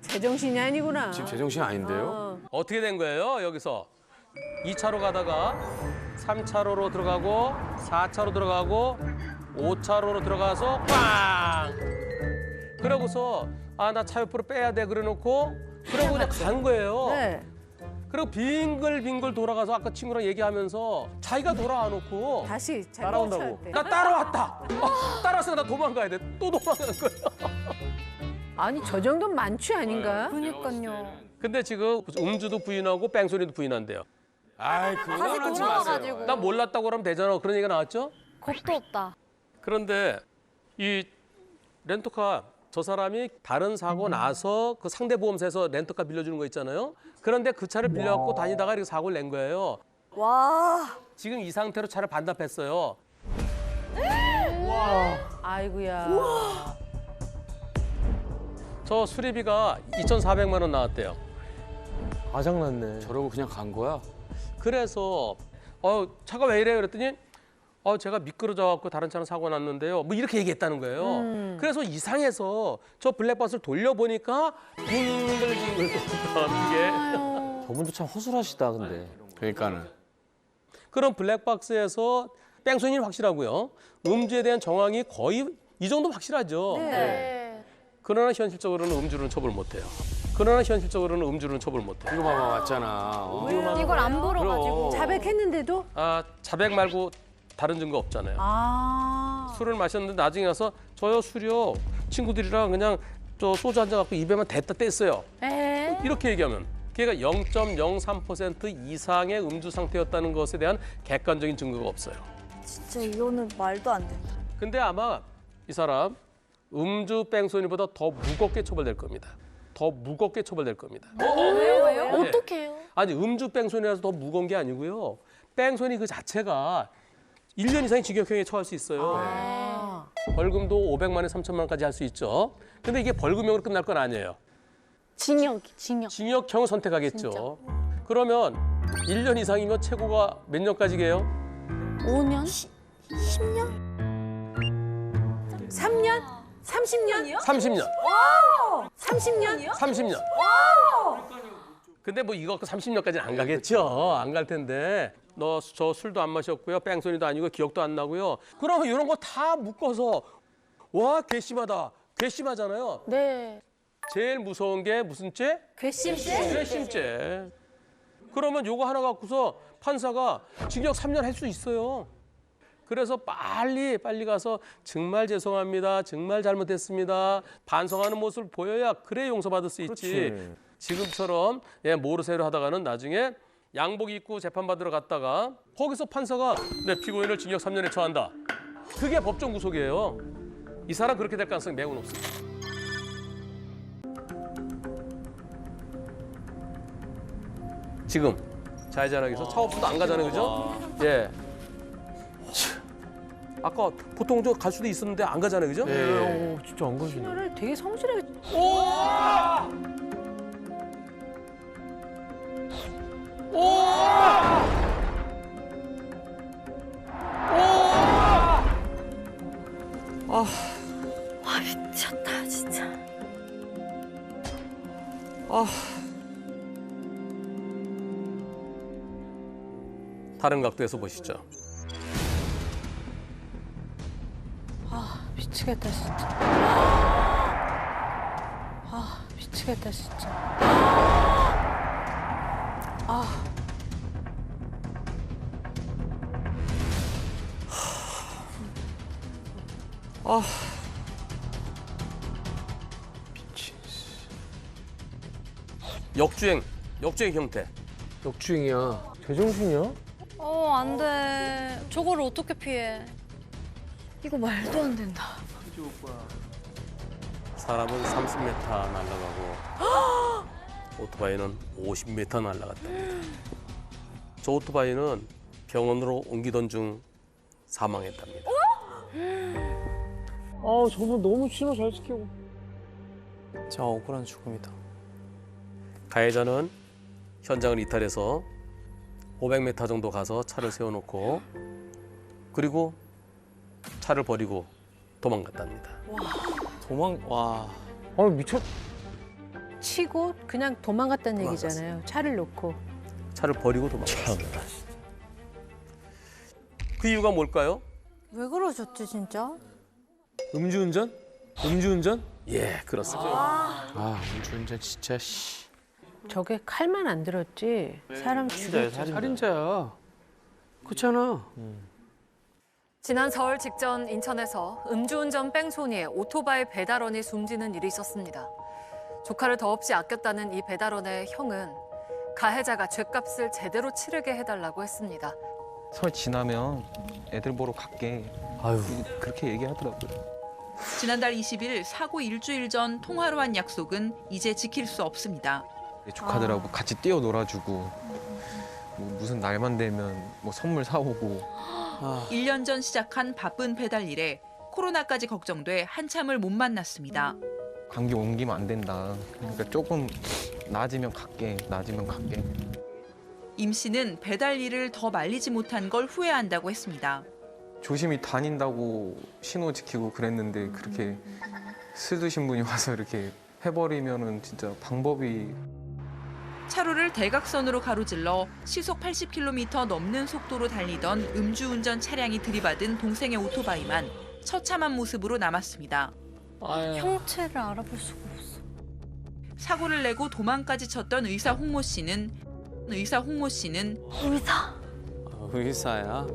제정신이 아니구나. 지금 제정신 아닌데요? 어떻게 된 거예요? 여기서 2차로 가다가 3차로로 들어가고 4차로 들어가고 5차로로 들어가서 빵! 그러고서 나 차 옆으로 빼야 돼 그래 놓고 그러고 그냥 간 거예요. 네. 그리고 빙글빙글 돌아가서 아까 친구랑 얘기하면서 자기가 돌아와 놓고 다시 자기가 따라온다고. 쫓아왔대. 나 따라왔다. 따라서 나 도망가야 돼. 또 도망가는 거예요. 아니 저 정도는 만취 아닌가? 그니까요. 근데 지금 음주도 부인하고 뺑소니도 부인한대요. 아이, 그건 다시 하지 돌아와가지고. 마세요. 나 몰랐다고 그러면 되잖아. 그런 얘기가 나왔죠? 겁도 없다. 그런데 이 렌터카 저 사람이 다른 사고 나서 그 상대 보험사에서 렌터카 빌려주는 거 있잖아요. 그런데 그 차를 빌려갖고 다니다가 이렇게 사고를 낸 거예요. 와. 지금 이 상태로 차를 반납했어요. 아이고야. 저 수리비가 2,400만 원 나왔대요. 아장났네. 저러고 그냥 간 거야? 그래서 차가 왜 이래요? 그랬더니 제가 미끄러져갖고 다른 차랑 사고 났는데요. 뭐 이렇게 얘기했다는 거예요. 그래서 이상해서 저 블랙박스를 돌려보니까 빙글빙글 돌다 이게. 저분도 참 허술하시다, 근데. 그러니까는. 그런 블랙박스에서 뺑소니는 확실하고요. 음주에 대한 정황이 거의 이 정도 확실하죠. 네. 그러나 현실적으로는 음주는 처벌 못해요. 그러나 현실적으로는 음주는 처벌 못해요. 이거 봐봐, 맞잖아. 이걸 안 물어가지고. 자백했는데도? 자백 말고 다른 증거 없잖아요. 술을 마셨는데 나중에 가서 저요 술이요 친구들이랑 그냥 저 소주 한 잔 갖고 입에만 댔다 뗐어요. 이렇게 얘기하면 그러니까 0.03% 이상의 음주 상태였다는 것에 대한 객관적인 증거가 없어요. 진짜 이거는 말도 안 된다. 근데 아마 이 사람 음주 뺑소니보다 더 무겁게 처벌될 겁니다. 더 무겁게 처벌될 겁니다. 왜요? 네. 어떻게 해요? 아니 음주 뺑소니라서 더 무거운 게 아니고요. 뺑소니 그 자체가 1년 이상의 징역형에 처할 수 있어요. 벌금도 500만 원, 3천만 원까지 할 수 있죠. 근데 이게 벌금형으로 끝날 건 아니에요. 징역. 징역형을 선택하겠죠. 진짜. 그러면 1년 이상이면 최고가 몇 년까지 게요? 5년? 10년? 3년? 30년이요? 30년. 와! 30년이요? 30년. 와! 근데 뭐 이거 30년까지는 안 가겠죠. 안 갈 텐데. 너 저 술도 안 마셨고요. 뺑소니도 아니고 기억도 안 나고요. 그러면 이런 거 다 묶어서 와 괘씸하다. 괘씸하잖아요. 네. 제일 무서운 게 무슨 죄? 괘씸죄? 괘씸죄. 그러면 요거 하나 갖고서 판사가 징역 3년 할 수 있어요. 그래서 빨리 가서 정말 죄송합니다. 정말 잘못했습니다. 반성하는 모습을 보여야 그래 용서받을 수 있지. 그렇지. 지금처럼 모르쇠로 하다가는 나중에 양복 입고 재판받으러 갔다가 거기서 판사가 내 피고인을 징역 3년에 처한다. 그게 법정 구속이에요. 이 사람 그렇게 될 가능성이 매우 높습니다. 지금 자해자락에서 차 없어도 안 가잖아요, 그죠? 예. 아까 보통 저 갈 수도 있었는데 안 가잖아요, 그죠? 네. 진짜 안 가시네. 신호를 되게 성실하게. 와 미쳤다 진짜. 다른 각도에서 보시죠. 미치겠다 진짜. 미치겠다 진짜. 역주행 형태. 역주행이야. 제정신이야? 안 돼. 저걸 어떻게 피해? 이거 말도 안 된다. 사람은 30m 날아가고 오토바이는 50m 날아갔답니다. 저 오토바이는 병원으로 옮기던 중 사망했답니다. 저분 너무 신호 잘 지키고. 진짜 억울한 죽음이다. 가해자는 현장을 이탈해서 500m 정도 가서 차를 세워놓고 그리고 차를 버리고 도망갔답니다. 미쳤. 치고 그냥 도망갔다는 얘기잖아요. 차를 놓고. 차를 버리고 도망갔습니다. 그 이유가 뭘까요? 왜 그러셨지 진짜? 음주운전? 예, 그렇습니다. 음주운전 진짜 씨. 저게 칼만 안 들었지. 사람 죽였지. 살인자야. 그렇잖아. 지난 설 직전 인천에서 음주운전 뺑소니에 오토바이 배달원이 숨지는 일이 있었습니다. 조카를 더없이 아꼈다는 이 배달원의 형은 가해자가 죗값을 제대로 치르게 해달라고 했습니다. 설 지나면 애들 보러 갈게. 그렇게 얘기하더라고요. 지난달 20일 사고 일주일 전 통화로 한 약속은 이제 지킬 수 없습니다. 조카들하고 같이 뛰어 놀아주고 뭐 무슨 날만 되면 뭐 선물 사오고. 1년 전 시작한 바쁜 배달 일에 코로나까지 걱정돼 한참을 못 만났습니다. 감기 옮기면 안 된다. 그러니까 조금 나아지면 갈게. 임 씨는 배달 일을 더 말리지 못한 걸 후회한다고 했습니다. 조심히 다닌다고 신호 지키고 그랬는데 그렇게 술 드신 분이 와서 이렇게 해버리면은 진짜 방법이. 차로를 대각선으로 가로질러 시속 80km 넘는 속도로 달리던 음주운전 차량이 들이받은 동생의 오토바이만 처참한 모습으로 남았습니다. 형체를 알아볼 수가 없어. 사고를 내고 도망까지 쳤던 의사 홍모 씨는 의사야?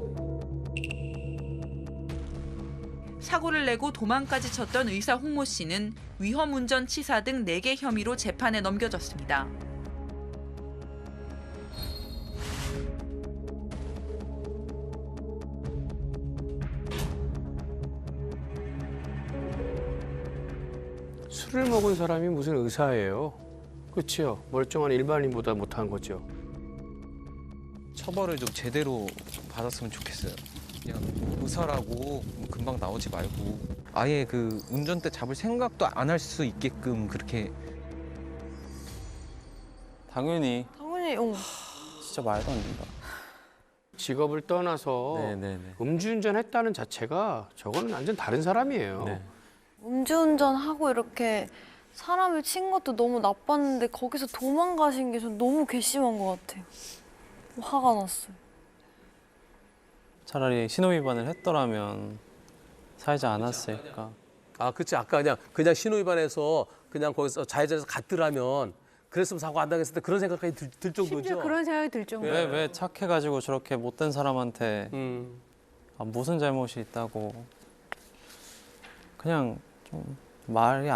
사고를 내고 도망까지 쳤던 의사 홍모 씨는 위험운전 치사 등 4개 혐의로 재판에 넘겨졌습니다. 술을 먹은 사람이 무슨 의사예요? 그렇죠? 멀쩡한 일반인보다 못한 거죠. 처벌을 좀 제대로 받았으면 좋겠어요. 그냥 의사라고 금방 나오지 말고 아예 그 운전대 잡을 생각도 안 할 수 있게끔 그렇게. 당연히 진짜 말도 안 된다. 직업을 떠나서 음주운전 했다는 자체가 저거는 완전 다른 사람이에요. 음주운전하고 이렇게 사람을 친 것도 너무 나빴는데 거기서 도망가신 게 전 너무 괘씸한 것 같아요. 화가 났어요. 차라리 신호위반을 했더라면 살지 않았을까. 아, 그치. 아까 그냥 신호위반해서 그냥 거기서 좌회전해서 갔더라면 그랬으면 사고 안 당했을 때 그런 생각까지 들 정도죠. 심지어 그런 생각이 들 정도. 왜 착해가지고 저렇게 못된 사람한테 무슨 잘못이 있다고. 그냥 좀 말이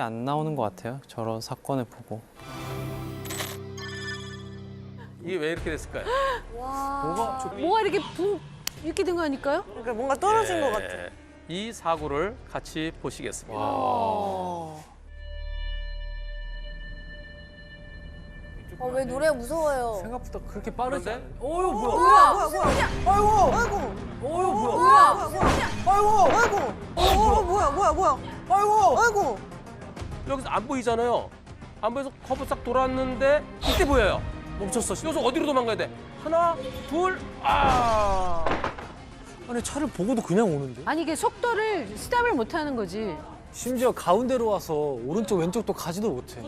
안 나오는 것 같아요. 저런 사건을 보고. 이게 왜 이렇게 됐을까요? 뭐가 이렇게 된 거 아닐까요? 그러니까 뭔가 떨어진 것 같아. 이 사고를 같이 보시겠습니다. 왜 노래가 무서워요? 생각보다 그렇게 빠르지 않아요. 어휴, 뭐야? 아이고. 어휴, 뭐야? 아이고. 여기서 안 보이잖아요. 안 보여서 커브 싹 돌았는데 이때 보여요. 멈췄어. 여기서 어디로 도망가야 돼? 하나, 둘, 아니 차를 보고도 그냥 오는데? 아니 이게 속도를 스탑을 못 하는 거지. 심지어 가운데로 와서 오른쪽 왼쪽도 가지도 못해.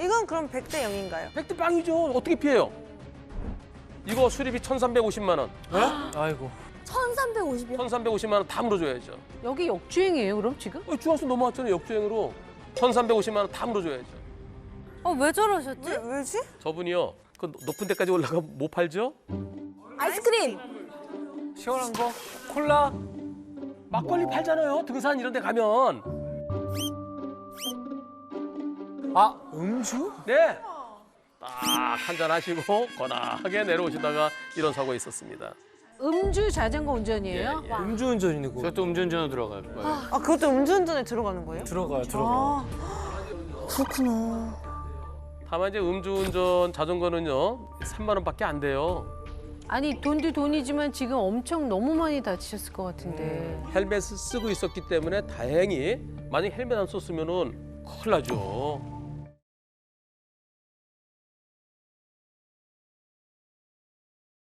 이건 그럼 100대 0인가요? 100대 빵이죠. 어떻게 피해요? 이거 수리비 1,350만 원. 아이고. 1350이요? 1,350만 원 다 물어줘야죠. 여기 역주행이에요, 그럼 지금? 주하수 넘어왔잖아요, 역주행으로. 1,350만 원 다 물어줘야죠. 왜 저러셨지? 왜지? 저분이요, 그 높은 데까지 올라가 못 팔죠? 아이스크림! 시원한 거? 콜라? 막걸리 팔잖아요, 등산 이런 데 가면. 음주? 네. 딱 한잔 하시고 거나하게 내려오시다가 이런 사고가 있었습니다. 음주 자전거 운전이에요? 음주운전이네 그거. 저도 음주운전으로 들어가요. 그것도 음주운전에 들어가는 거예요? 들어가요. 그렇구나. 다만 이제 음주운전 자전거는요 3만 원밖에 안 돼요. 아니 돈도 돈이지만 지금 엄청 너무 많이 다치셨을 것 같은데. 헬멧을 쓰고 있었기 때문에 다행히 만약 헬멧 안 썼으면은 큰일 나죠.